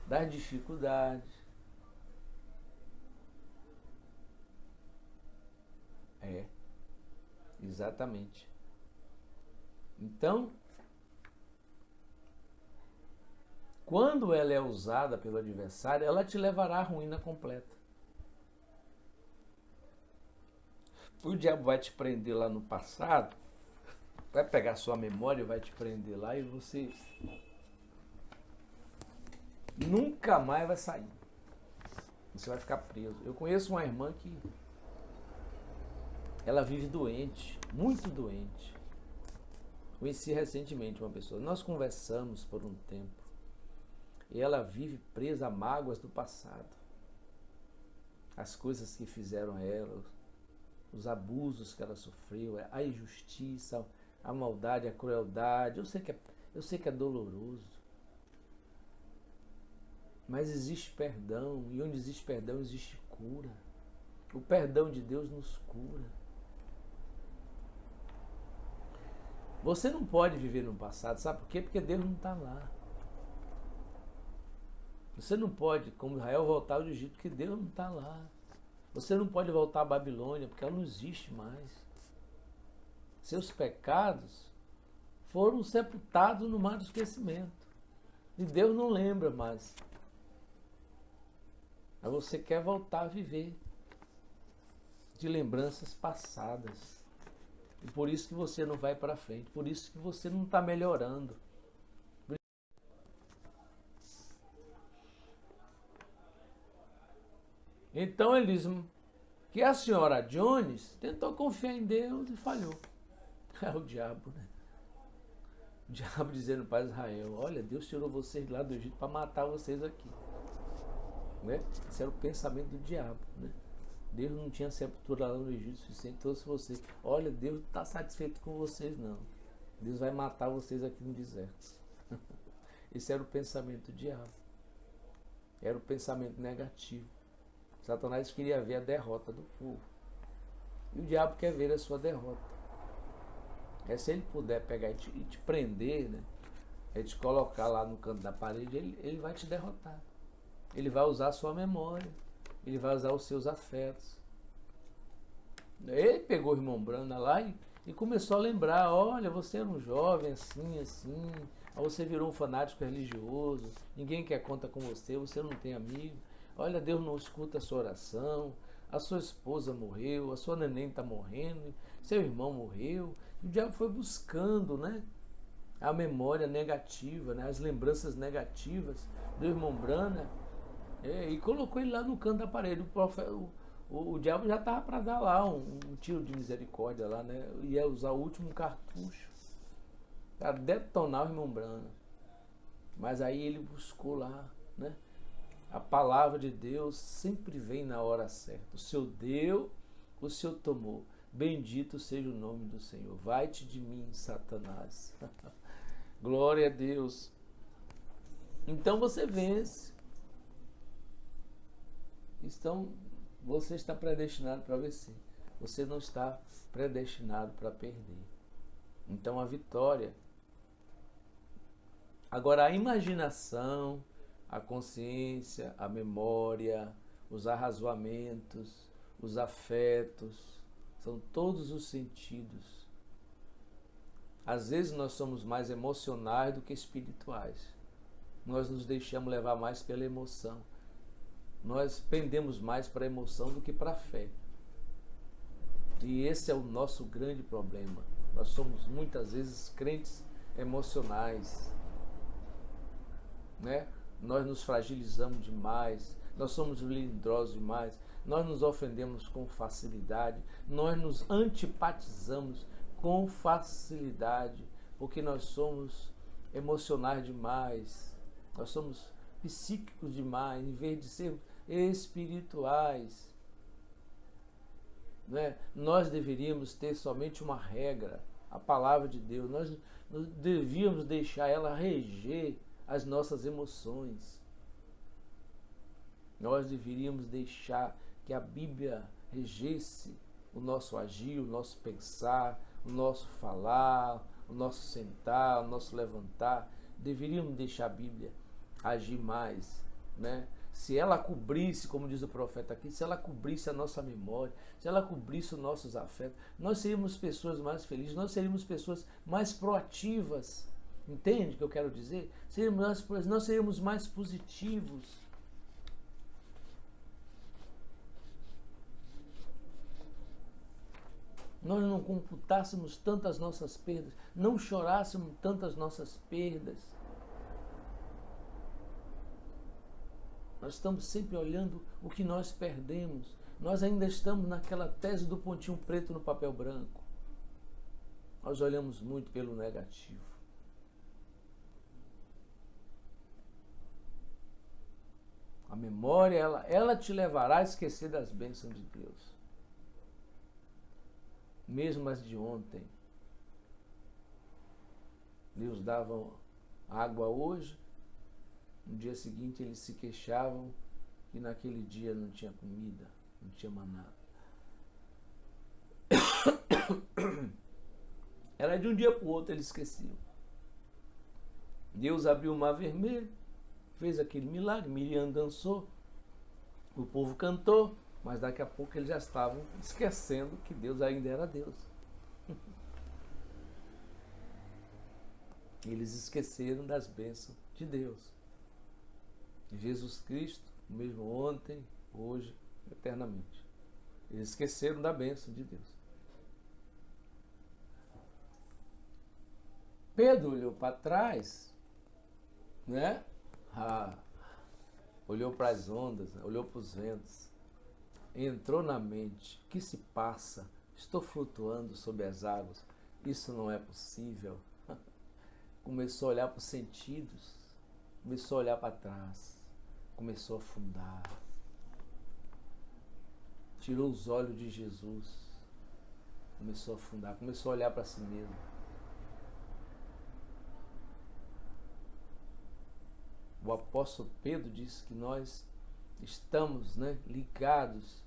das dificuldades. Exatamente. Então, quando ela é usada pelo adversário, ela te levará à ruína completa. O diabo vai te prender lá no passado, vai pegar sua memória e vai te prender lá e você nunca mais vai sair. Você vai ficar preso. Eu conheço uma irmã que ela vive doente, muito doente. Conheci recentemente uma pessoa. Nós conversamos por um tempo. E ela vive presa a mágoas do passado. As coisas que fizeram a ela, os abusos que ela sofreu, a injustiça, a maldade, a crueldade. Eu sei que é doloroso. Mas existe perdão, e onde existe perdão, existe cura. O perdão de Deus nos cura. Você não pode viver no passado, sabe por quê? Porque Deus não está lá. Você não pode, como Israel, voltar ao Egito, porque Deus não está lá. Você não pode voltar à Babilônia, porque ela não existe mais. Seus pecados foram sepultados no mar do esquecimento. E Deus não lembra mais. Mas você quer voltar a viver de lembranças passadas. E por isso que você não vai para frente. Por isso que você não está melhorando. Então ele diz que a senhora Jones tentou confiar em Deus e falhou. É o diabo, né? O diabo dizendo para Israel: olha, Deus tirou vocês lá do Egito para matar vocês aqui. Né? Esse era o pensamento do diabo, né? Deus não tinha sepultura lá no Egito suficiente. Então, se você, olha, Deus não está satisfeito com vocês, não. Deus vai matar vocês aqui no deserto. Esse era o pensamento do diabo. Era o pensamento negativo. Satanás queria ver a derrota do povo. E o diabo quer ver a sua derrota. Se ele puder pegar e te prender, né? Ele te colocar lá no canto da parede, ele vai te derrotar. Ele vai usar a sua memória. Ele vai usar os seus afetos. Ele pegou o irmão Brana lá e começou a lembrar: olha, você era um jovem assim, assim, aí você virou um fanático religioso, ninguém quer conta com você, você não tem amigo, olha, Deus não escuta a sua oração, a sua esposa morreu, a sua neném está morrendo, seu irmão morreu. E o diabo foi buscando, né, a memória negativa, né, as lembranças negativas do irmão Brana. E colocou ele lá no canto da parede. O diabo já estava para dar lá um tiro de misericórdia lá, né? Ia usar o último cartucho para detonar o irmão Brana. Mas aí ele buscou lá, né? A palavra de Deus sempre vem na hora certa. O Senhor deu, o Senhor tomou. Bendito seja o nome do Senhor. Vai-te de mim, Satanás. Glória a Deus. Então você vence. Então, você está predestinado para vencer. Você não está predestinado para perder. Então, a vitória. Agora, a imaginação, a consciência, a memória, os arrazoamentos, os afetos, são todos os sentidos. Às vezes, nós somos mais emocionais do que espirituais. Nós nos deixamos levar mais pela emoção. Nós pendemos mais para a emoção do que para a fé. E esse é o nosso grande problema. Nós somos muitas vezes crentes emocionais, né? Nós nos fragilizamos demais, nós somos melindrosos demais, nós nos ofendemos com facilidade, nós nos antipatizamos com facilidade, porque nós somos emocionais demais, nós somos psíquicos demais, em vez de sermos espirituais, né? Nós deveríamos ter somente uma regra, a palavra de Deus. Nós devíamos deixar ela reger as nossas emoções. Nós deveríamos deixar que a Bíblia regesse o nosso agir, o nosso pensar, o nosso falar, o nosso sentar, o nosso levantar. Deveríamos deixar a Bíblia agir mais, né? Se ela cobrisse, como diz o profeta aqui, se ela cobrisse a nossa memória, se ela cobrisse os nossos afetos, nós seríamos pessoas mais felizes, nós seríamos pessoas mais proativas. Entende o que eu quero dizer? Nós seríamos mais positivos. Nós não computássemos tantas nossas perdas, não chorássemos tantas nossas perdas. Nós estamos sempre olhando o que nós perdemos. Nós ainda estamos naquela tese do pontinho preto no papel branco. Nós olhamos muito pelo negativo. A memória, ela te levará a esquecer das bênçãos de Deus. Mesmo as de ontem. Deus dava água hoje. No dia seguinte eles se queixavam que naquele dia não tinha comida, não tinha maná. Era de um dia para o outro, eles esqueciam. Deus abriu o mar vermelho, fez aquele milagre, Miriam dançou, o povo cantou, mas daqui a pouco eles já estavam esquecendo que Deus ainda era Deus. Eles esqueceram das bênçãos de Deus. Jesus Cristo, o mesmo ontem, hoje, eternamente. Eles esqueceram da bênção de Deus. Pedro olhou para trás, né? Olhou para as ondas, olhou para os ventos. Entrou na mente: o que se passa? Estou flutuando sobre as águas. Isso não é possível. Começou a olhar para os sentidos, começou a olhar para trás, começou a afundar. Tirou os olhos de Jesus, começou a afundar, começou a olhar para si mesmo. O apóstolo Pedro disse que nós estamos, né, ligados,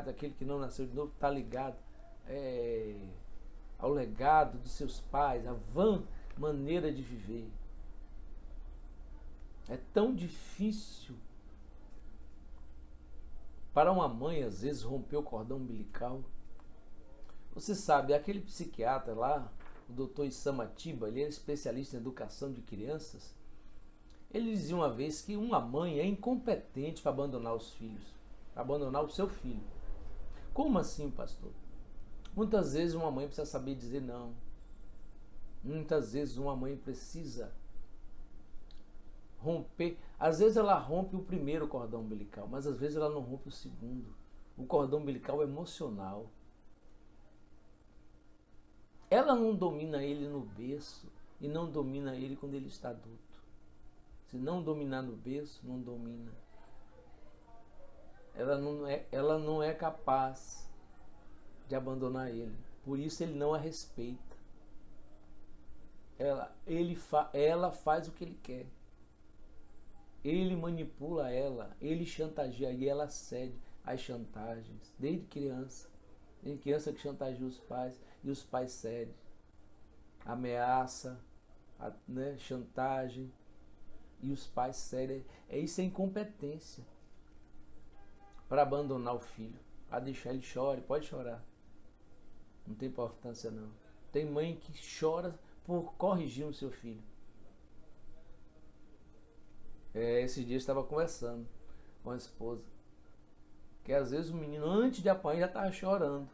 aquele que não nasceu de novo está ligado ao legado dos seus pais, à vã maneira de viver. É tão difícil para uma mãe, às vezes, romper o cordão umbilical. Você sabe, aquele psiquiatra lá, o Dr. Issam Atiba, ele era especialista em educação de crianças. Ele dizia uma vez que uma mãe é incompetente para abandonar os filhos, para abandonar o seu filho. Como assim, pastor? Muitas vezes uma mãe precisa saber dizer não. Muitas vezes uma mãe precisa romper. Às vezes ela rompe o primeiro cordão umbilical, mas às vezes ela não rompe o segundo. O cordão umbilical emocional. Ela não domina ele no berço e não domina ele quando ele está adulto. Se não dominar no berço, não domina. Ela não é capaz de abandonar ele. Por isso ele não a respeita. Ela faz o que ele quer. Ele manipula ela, ele chantageia e ela cede às chantagens. Desde criança que chantageia os pais e os pais cedem. Ameaça, né, chantagem e os pais cedem. Isso é incompetência para abandonar o filho, a deixar ele chore, pode chorar. Não tem importância não. Tem mãe que chora por corrigir o seu filho. Esse dia eu estava conversando com a esposa, que às vezes o menino, antes de apanhar, já estava chorando.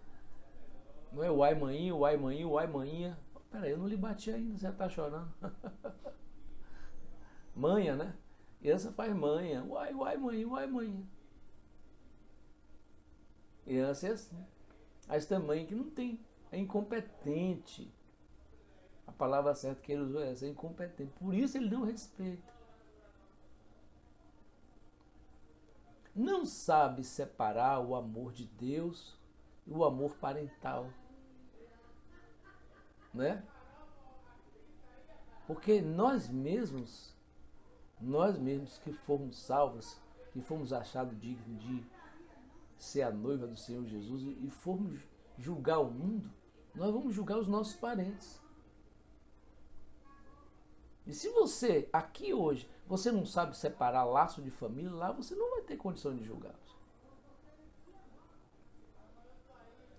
Não é uai maninha, uai maninha, uai maninha. Peraí, eu não lhe bati ainda, você já está chorando. Manha, né? Criança faz manha. Uai, uai, manhinha, uai, manhinha. Criança é assim. Mas tem mãe que não tem, é incompetente. A palavra certa que ele usou é essa, é incompetente. Por isso ele não respeita. Não sabe separar o amor de Deus e o amor parental, né? Porque nós mesmos que fomos salvos, que fomos achados dignos de ser a noiva do Senhor Jesus e formos julgar o mundo, nós vamos julgar os nossos parentes. E se você, aqui hoje, você não sabe separar laço de família, lá você não vai ter condição de julgá-los.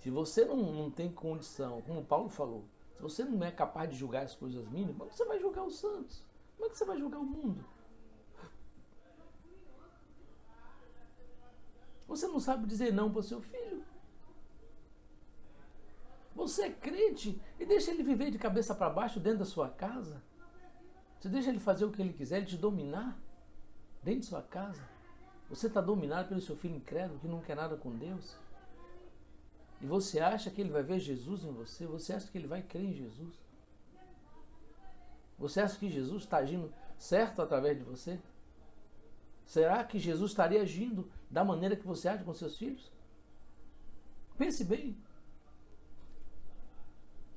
Se você não tem condição, como Paulo falou, se você não é capaz de julgar as coisas mínimas, como você vai julgar os santos? Como é que você vai julgar o mundo? Você não sabe dizer não para o seu filho. Você é crente e deixa ele viver de cabeça para baixo dentro da sua casa? Você deixa ele fazer o que ele quiser, ele te dominar dentro de sua casa? Você está dominado pelo seu filho incrédulo que não quer nada com Deus? E você acha que ele vai ver Jesus em você? Você acha que ele vai crer em Jesus? Você acha que Jesus está agindo certo através de você? Será que Jesus estaria agindo da maneira que você age com seus filhos? Pense bem.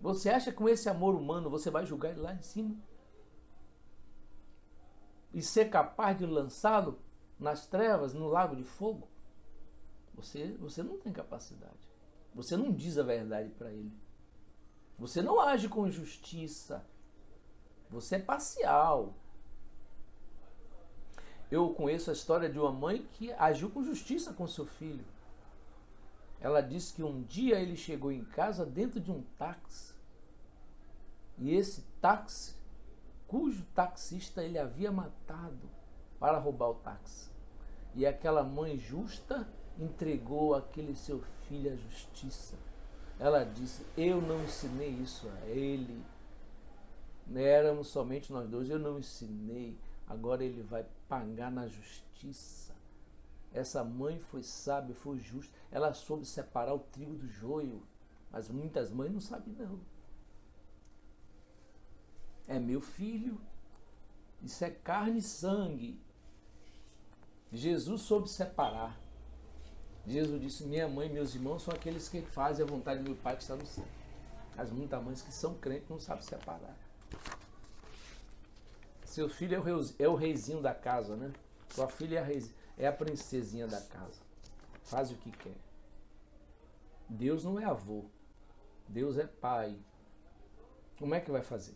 Você acha que com esse amor humano você vai julgar ele lá em cima? E ser capaz de lançá-lo nas trevas, no lago de fogo? Você não tem capacidade. Você não diz a verdade para ele. Você não age com justiça. Você é parcial. Eu conheço a história de uma mãe que agiu com justiça com seu filho. Ela disse que um dia ele chegou em casa dentro de um táxi. E esse táxi, cujo taxista ele havia matado para roubar o táxi. E aquela mãe justa entregou aquele seu filho à justiça. Ela disse, eu não ensinei isso a ele. Éramos somente nós dois, eu não ensinei. Agora ele vai pagar na justiça. Essa mãe foi sábia, foi justa. Ela soube separar o trigo do joio. Mas muitas mães não sabem não. É meu filho. Isso é carne e sangue. Jesus soube separar. Jesus disse, minha mãe e meus irmãos são aqueles que fazem a vontade do meu Pai que está no céu. As muitas mães que são crentes não sabem separar. Seu filho é o reizinho da casa, né? Sua filha é a princesinha da casa. Faz o que quer. Deus não é avô. Deus é pai. Como é que vai fazer?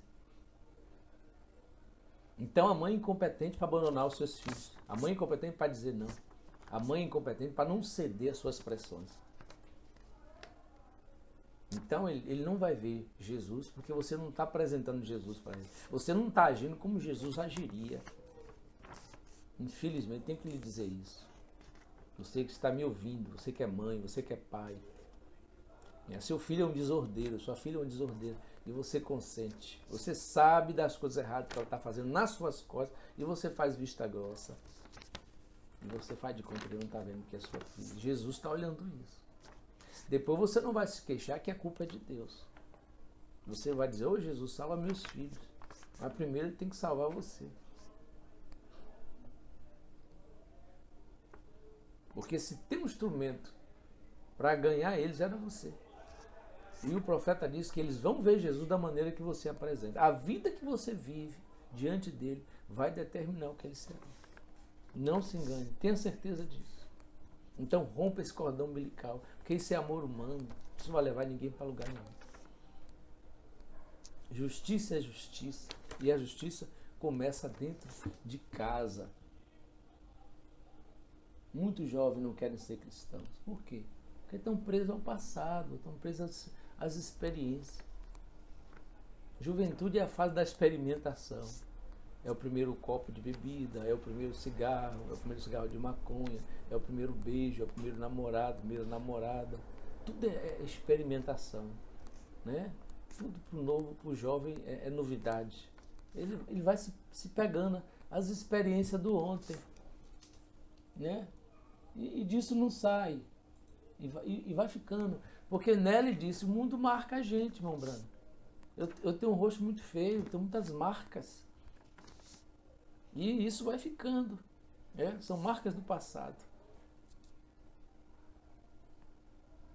Então a mãe é incompetente para abandonar os seus filhos. A mãe é incompetente para dizer não. A mãe é incompetente para não ceder às suas pressões. Então ele não vai ver Jesus porque você não está apresentando Jesus para ele. Você não está agindo como Jesus agiria. Infelizmente, tenho que lhe dizer isso. Você que está me ouvindo, você que é mãe, você que é pai. Seu filho é um desordeiro, sua filha é um desordeiro. E você consente. Você sabe das coisas erradas que ela está fazendo nas suas costas e você faz vista grossa. E você faz de conta que não está vendo que é sua filha. Jesus está olhando isso. Depois você não vai se queixar que a culpa é de Deus. Você vai dizer, ô Jesus, salva meus filhos. Mas primeiro ele tem que salvar você. Porque se tem um instrumento para ganhar eles, era você. E o profeta diz que eles vão ver Jesus da maneira que você apresenta. A vida que você vive diante dele vai determinar o que ele será. Não se engane, tenha certeza disso. Então rompa esse cordão umbilical, porque isso é amor humano. Isso não vai levar ninguém para lugar nenhum. Justiça é justiça. E a justiça começa dentro de casa. Muitos jovens não querem ser cristãos. Por quê? Porque estão presos ao passado, estão presos às experiências. Juventude é a fase da experimentação. É o primeiro copo de bebida, é o primeiro cigarro, é o primeiro cigarro de maconha, é o primeiro beijo, é o primeiro namorado, primeira namorada. Tudo é experimentação, né? Tudo para o novo, para o jovem é novidade. Ele vai se pegando as experiências do ontem, né? E disso não sai. E vai ficando. Porque Nelly disse, o mundo marca a gente, irmão Brando. Eu tenho um rosto muito feio, tenho muitas marcas. E isso vai ficando. São marcas do passado.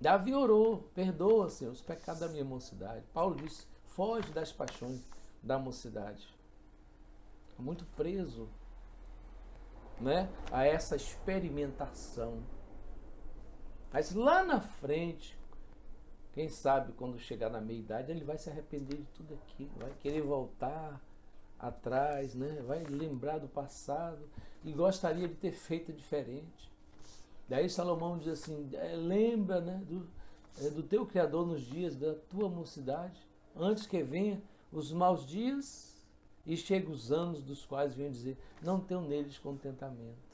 Davi orou, perdoa, Senhor, os pecados da minha mocidade. Paulo disse, foge das paixões da mocidade. Muito preso, né, a essa experimentação. Mas lá na frente, quem sabe quando chegar na meia-idade, ele vai se arrepender de tudo aquilo, vai querer voltar atrás, né? Vai lembrar do passado e gostaria de ter feito diferente. Daí Salomão diz assim, lembra, né, do teu Criador nos dias da tua mocidade, antes que venha os maus dias e cheguem os anos dos quais venho dizer, não tenho neles contentamento.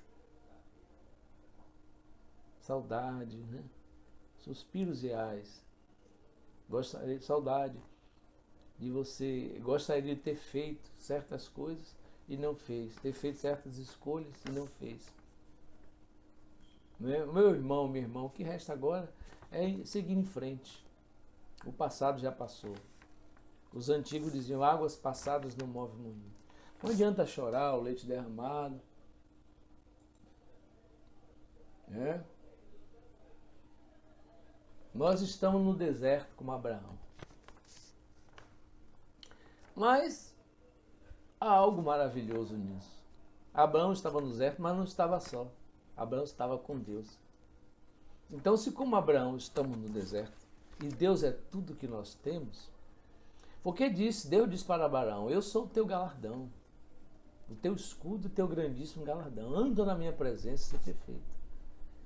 Saudade, né? Suspiros reais. Saudade de você, gostaria de ter feito certas coisas e não fez, ter feito certas escolhas e não fez. Meu irmão, minha irmã, o que resta agora é seguir em frente. O passado já passou. Os antigos diziam, águas passadas não movem moinho. Não adianta chorar, o leite derramado. Nós estamos no deserto como Abraão. Mas há algo maravilhoso nisso. Abraão estava no deserto, mas não estava só. Abraão estava com Deus. Então, se como Abraão estamos no deserto, e Deus é tudo que nós temos, porque Deus disse para Abraão, eu sou o teu galardão. o teu escudo, o teu grandíssimo galardão. Anda na minha presença, ser perfeito.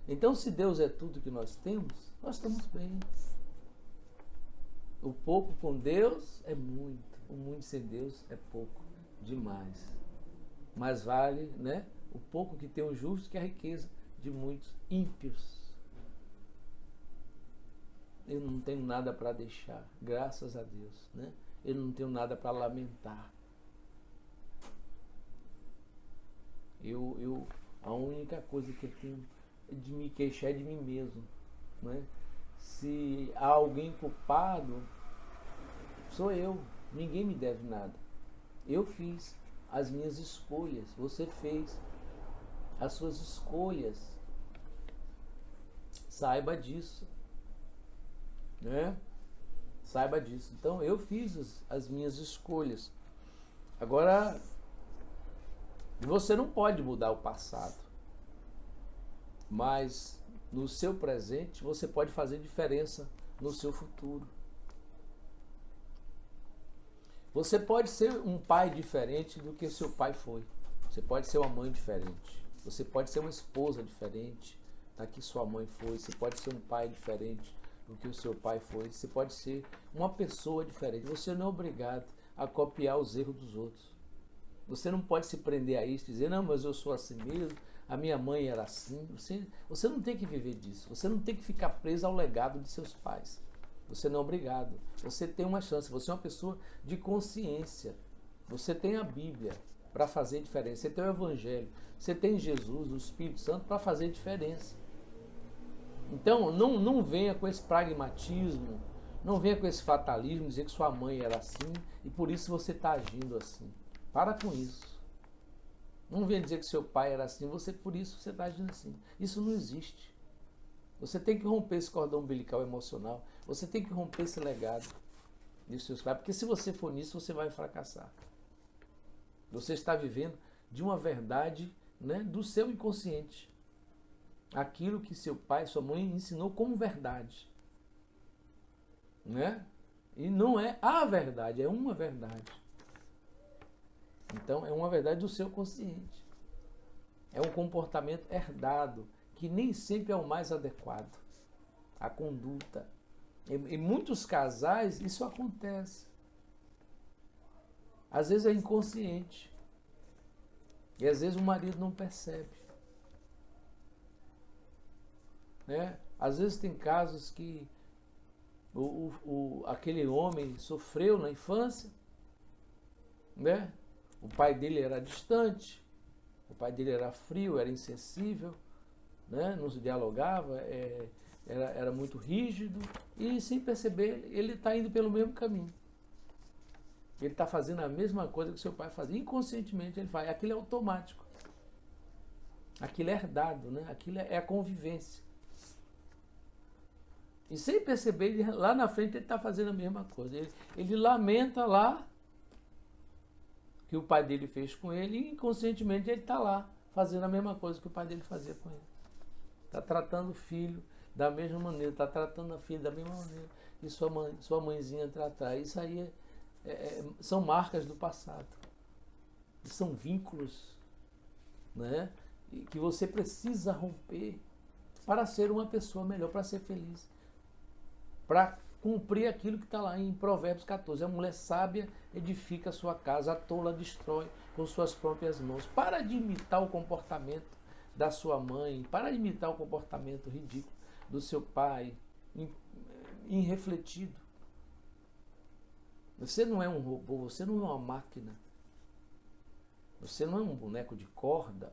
Então, se Deus é tudo que nós temos, nós estamos bem. O pouco com Deus é muito, o muito sem Deus é pouco demais. Mais vale, né, o pouco que tem o justo que a riqueza de muitos ímpios. Eu não tenho nada para deixar, graças a Deus, né? Eu não tenho nada para lamentar. A única coisa que eu tenho de me queixar é de mim mesmo, né? Se há alguém culpado, sou eu. Ninguém me deve nada. Eu fiz as minhas escolhas. Você fez as suas escolhas. Saiba disso, né? Saiba disso. Então eu fiz as minhas escolhas. Agora, você não pode mudar o passado, mas no seu presente você pode fazer diferença no seu futuro. Você pode ser um pai diferente do que seu pai foi. Você pode ser uma mãe diferente. Você pode ser uma esposa diferente da que sua mãe foi. Você pode ser um pai diferente do que o seu pai foi. Você pode ser uma pessoa diferente. Você não é obrigado a copiar os erros dos outros. Você não pode se prender a isso e dizer, não, mas eu sou assim mesmo, a minha mãe era assim. Você não tem que viver disso. Você não tem que ficar preso ao legado de seus pais. Você não é obrigado. Você tem uma chance. Você é uma pessoa de consciência. Você tem a Bíblia para fazer diferença. Você tem o Evangelho. Você tem Jesus, o Espírito Santo, para fazer diferença. Então, não venha com esse pragmatismo, não venha com esse fatalismo, dizer que sua mãe era assim e por isso você está agindo assim. Para com isso. Não venha dizer que seu pai era assim, por isso você está agindo assim. Isso não existe. Você tem que romper esse cordão umbilical emocional. Você tem que romper esse legado dos seus pais. Porque se você for nisso, você vai fracassar. Você está vivendo de uma verdade, né, do seu inconsciente. Aquilo que seu pai, sua mãe ensinou como verdade. Né? E não é a verdade, é uma verdade. Então, é uma verdade do seu consciente. É um comportamento herdado, que nem sempre é o mais adequado. A conduta. Em muitos casais, isso acontece. Às vezes é inconsciente. E às vezes o marido não percebe. Né? Às vezes tem casos que aquele homem sofreu na infância, né? O pai dele era distante, o pai dele era frio, era insensível, né? Não se dialogava, era muito rígido e sem perceber ele está indo pelo mesmo caminho. Ele está fazendo a mesma coisa que seu pai fazia. Inconscientemente ele faz. Aquilo é automático. Aquilo é herdado, né? Aquilo é a convivência. E sem perceber, lá na frente ele está fazendo a mesma coisa. Ele lamenta lá que o pai dele fez com ele e inconscientemente ele está lá fazendo a mesma coisa que o pai dele fazia com ele. Está tratando o filho da mesma maneira, está tratando a filha da mesma maneira que sua mãezinha tratar. Isso aí são marcas do passado. São vínculos, né, que você precisa romper para ser uma pessoa melhor, para ser feliz. Para cumprir aquilo que está lá em Provérbios 14. A mulher sábia edifica a sua casa, a tola destrói com suas próprias mãos. Para de imitar o comportamento da sua mãe, para de imitar o comportamento ridículo do seu pai, irrefletido. Você não é um robô, você não é uma máquina. Você não é um boneco de corda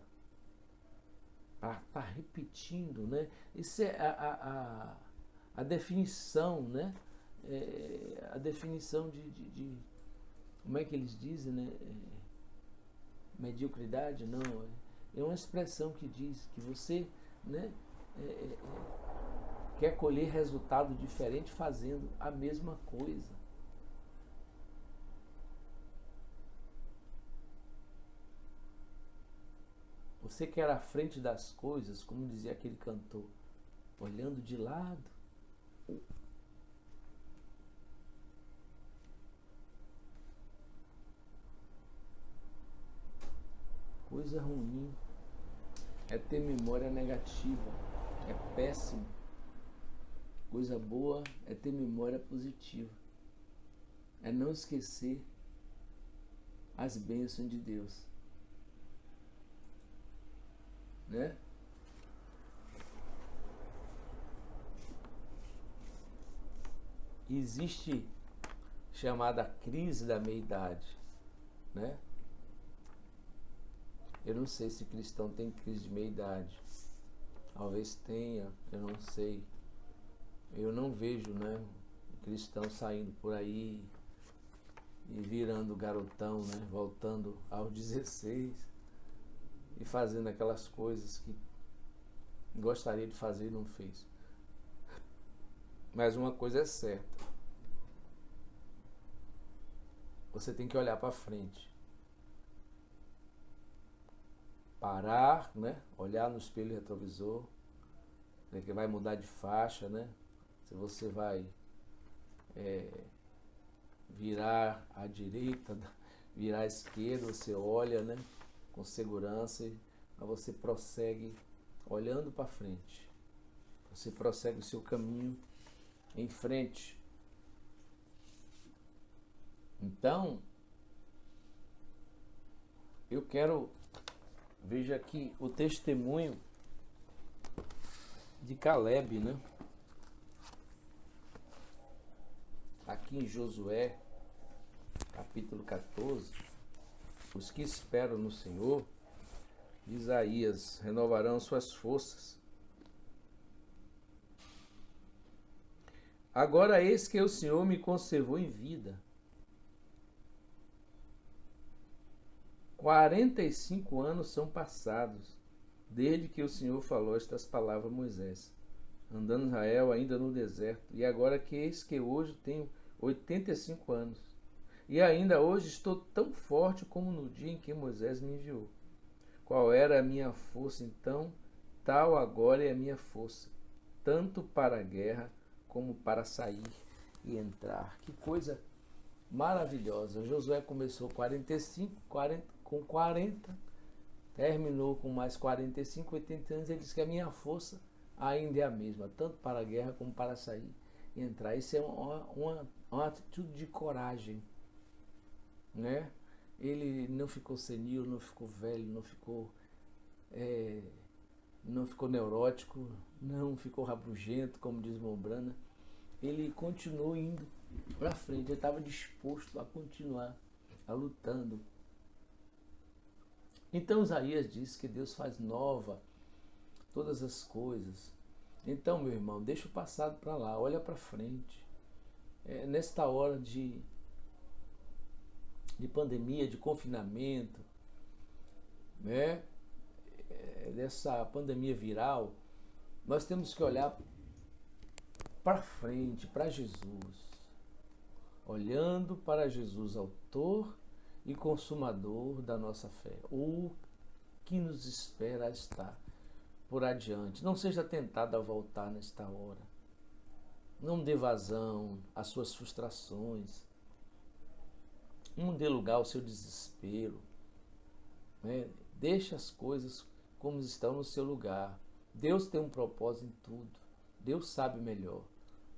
para estar repetindo, né? Isso é a definição, né? A definição de como é que eles dizem, né? Mediocridade, não. É uma expressão que diz que você, né, quer colher resultado diferente fazendo a mesma coisa. Você quer à frente das coisas, como dizia aquele cantor, olhando de lado. coisa ruim é ter memória negativa, é péssimo. Coisa boa é ter memória positiva, é não esquecer as bênçãos de Deus, né? Existe chamada crise da meia-idade, né? Eu não sei se cristão tem crise de meia-idade. Talvez tenha, eu não sei. Eu não vejo, né, cristão saindo por aí e virando garotão, né, voltando aos 16 e fazendo aquelas coisas que gostaria de fazer e não fez. Mas uma coisa é certa. Você tem que olhar para frente. Parar, né? Olhar no espelho retrovisor. Né? Que vai mudar de faixa, né? Se você vai virar à direita, virar à esquerda, você olha, né? Com segurança, mas você prossegue olhando para frente. Você prossegue o seu caminho em frente. Então, eu quero, veja aqui o testemunho de Caleb, né? Aqui em Josué, capítulo 14, os que esperam no Senhor, Isaías, renovarão suas forças. Agora eis que o Senhor me conservou em vida. 45 anos são passados, desde que o Senhor falou estas palavras a Moisés, andando Israel ainda no deserto, e agora que eis que hoje tenho 85 anos, e ainda hoje estou tão forte como no dia em que Moisés me enviou. Qual era a minha força então, tal agora é a minha força, tanto para a guerra como para sair e entrar. Que coisa maravilhosa. Josué começou com 40, terminou com mais 45, 80 anos. Ele disse que a minha força ainda é a mesma, tanto para a guerra como para sair e entrar. Isso é uma atitude de coragem, né? Ele não ficou senil, não ficou velho, não ficou neurótico, não ficou rabugento, como diz Mombrana. Ele continuou indo para frente, ele estava disposto a continuar lutando. Então Isaías diz que Deus faz nova todas as coisas. Então, meu irmão, deixa o passado para lá, olha para frente. Nesta hora de pandemia, de confinamento, né? Dessa pandemia viral, nós temos que olhar para frente, para Jesus, olhando para Jesus, autor e consumador da nossa fé. O que nos espera está por adiante. Não seja tentado a voltar nesta hora. Não dê vazão às suas frustrações. Não dê lugar ao seu desespero, né? Deixe as coisas como estão no seu lugar. Deus tem um propósito em tudo. Deus sabe melhor.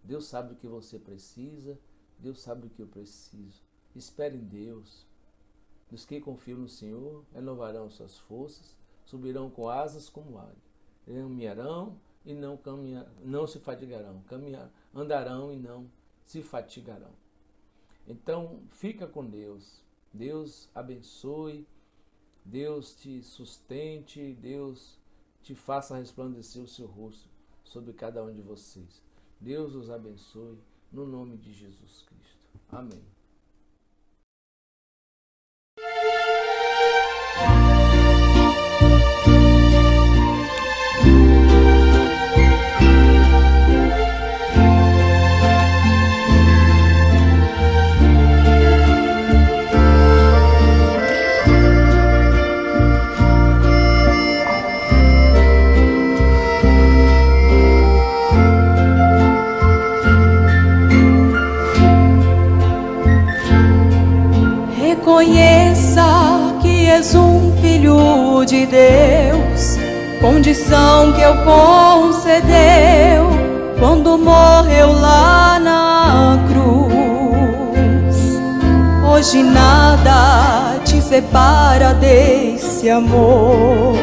Deus sabe o que você precisa. Deus sabe o que eu preciso. Espere em Deus. Os que confiam no Senhor renovarão suas forças, subirão com asas como águia. Caminharão e não se fatigarão. Andarão e não se fatigarão. Então, fica com Deus. Deus abençoe. Deus te sustente. Deus te faça resplandecer o seu rosto sobre cada um de vocês. Deus os abençoe no nome de Jesus Cristo. Amém. de Deus, condição que eu concedeu quando morreu lá na cruz. Hoje nada te separa desse amor.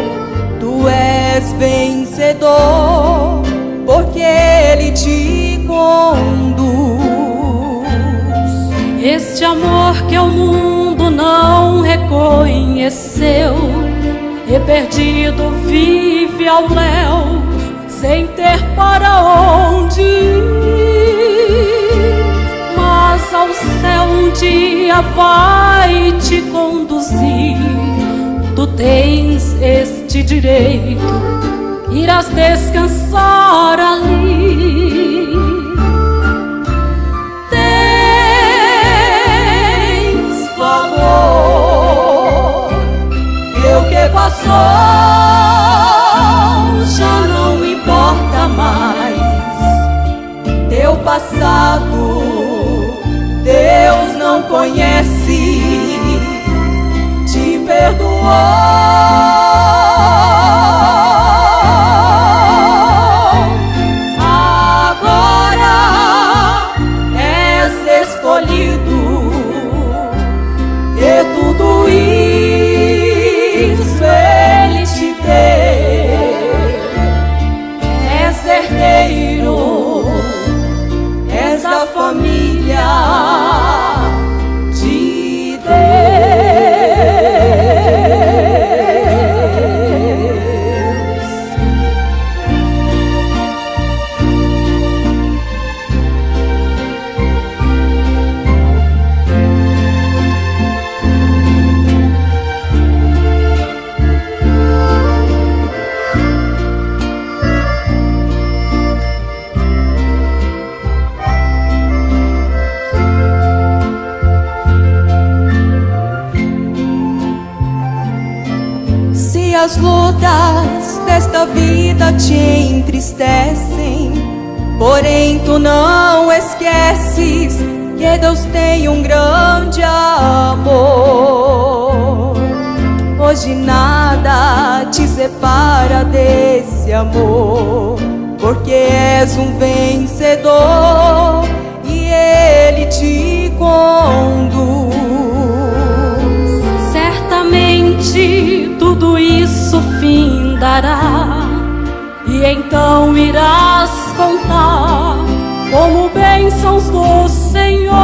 Tu és vencedor, porque Ele te conduz. Este amor que o mundo não reconheceu, e perdido vive ao léu, sem ter para onde ir. Mas ao céu um dia vai te conduzir. Tu tens este direito, irás descansar ali. Tens valor, e o que passou já não importa mais. Teu passado Deus não conhece, te perdoou. As lutas desta vida te entristecem, porém tu não esqueces que Deus tem um grande amor. Hoje nada te separa desse amor, porque és um vencedor e Ele te conduz. Certamente tudo isso findará, e então irás contar como bênçãos do Senhor.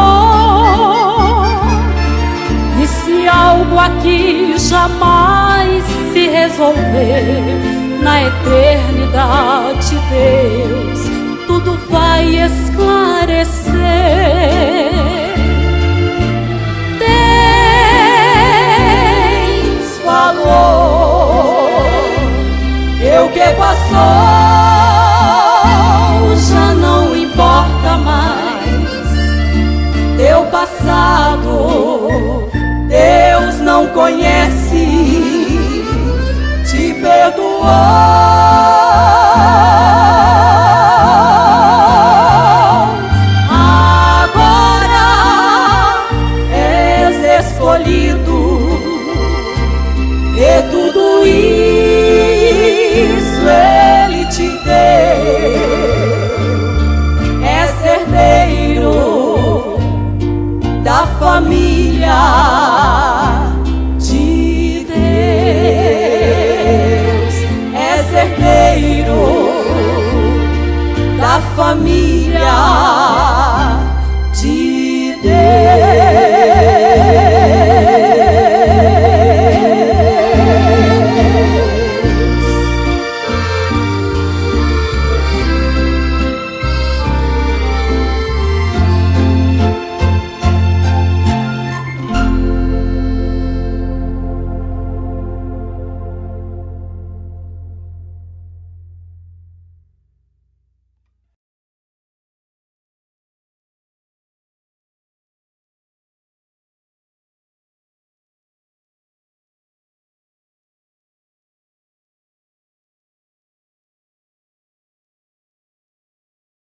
E se algo aqui jamais se resolver, na eternidade Deus tudo vai esclarecer. Valor, e o que passou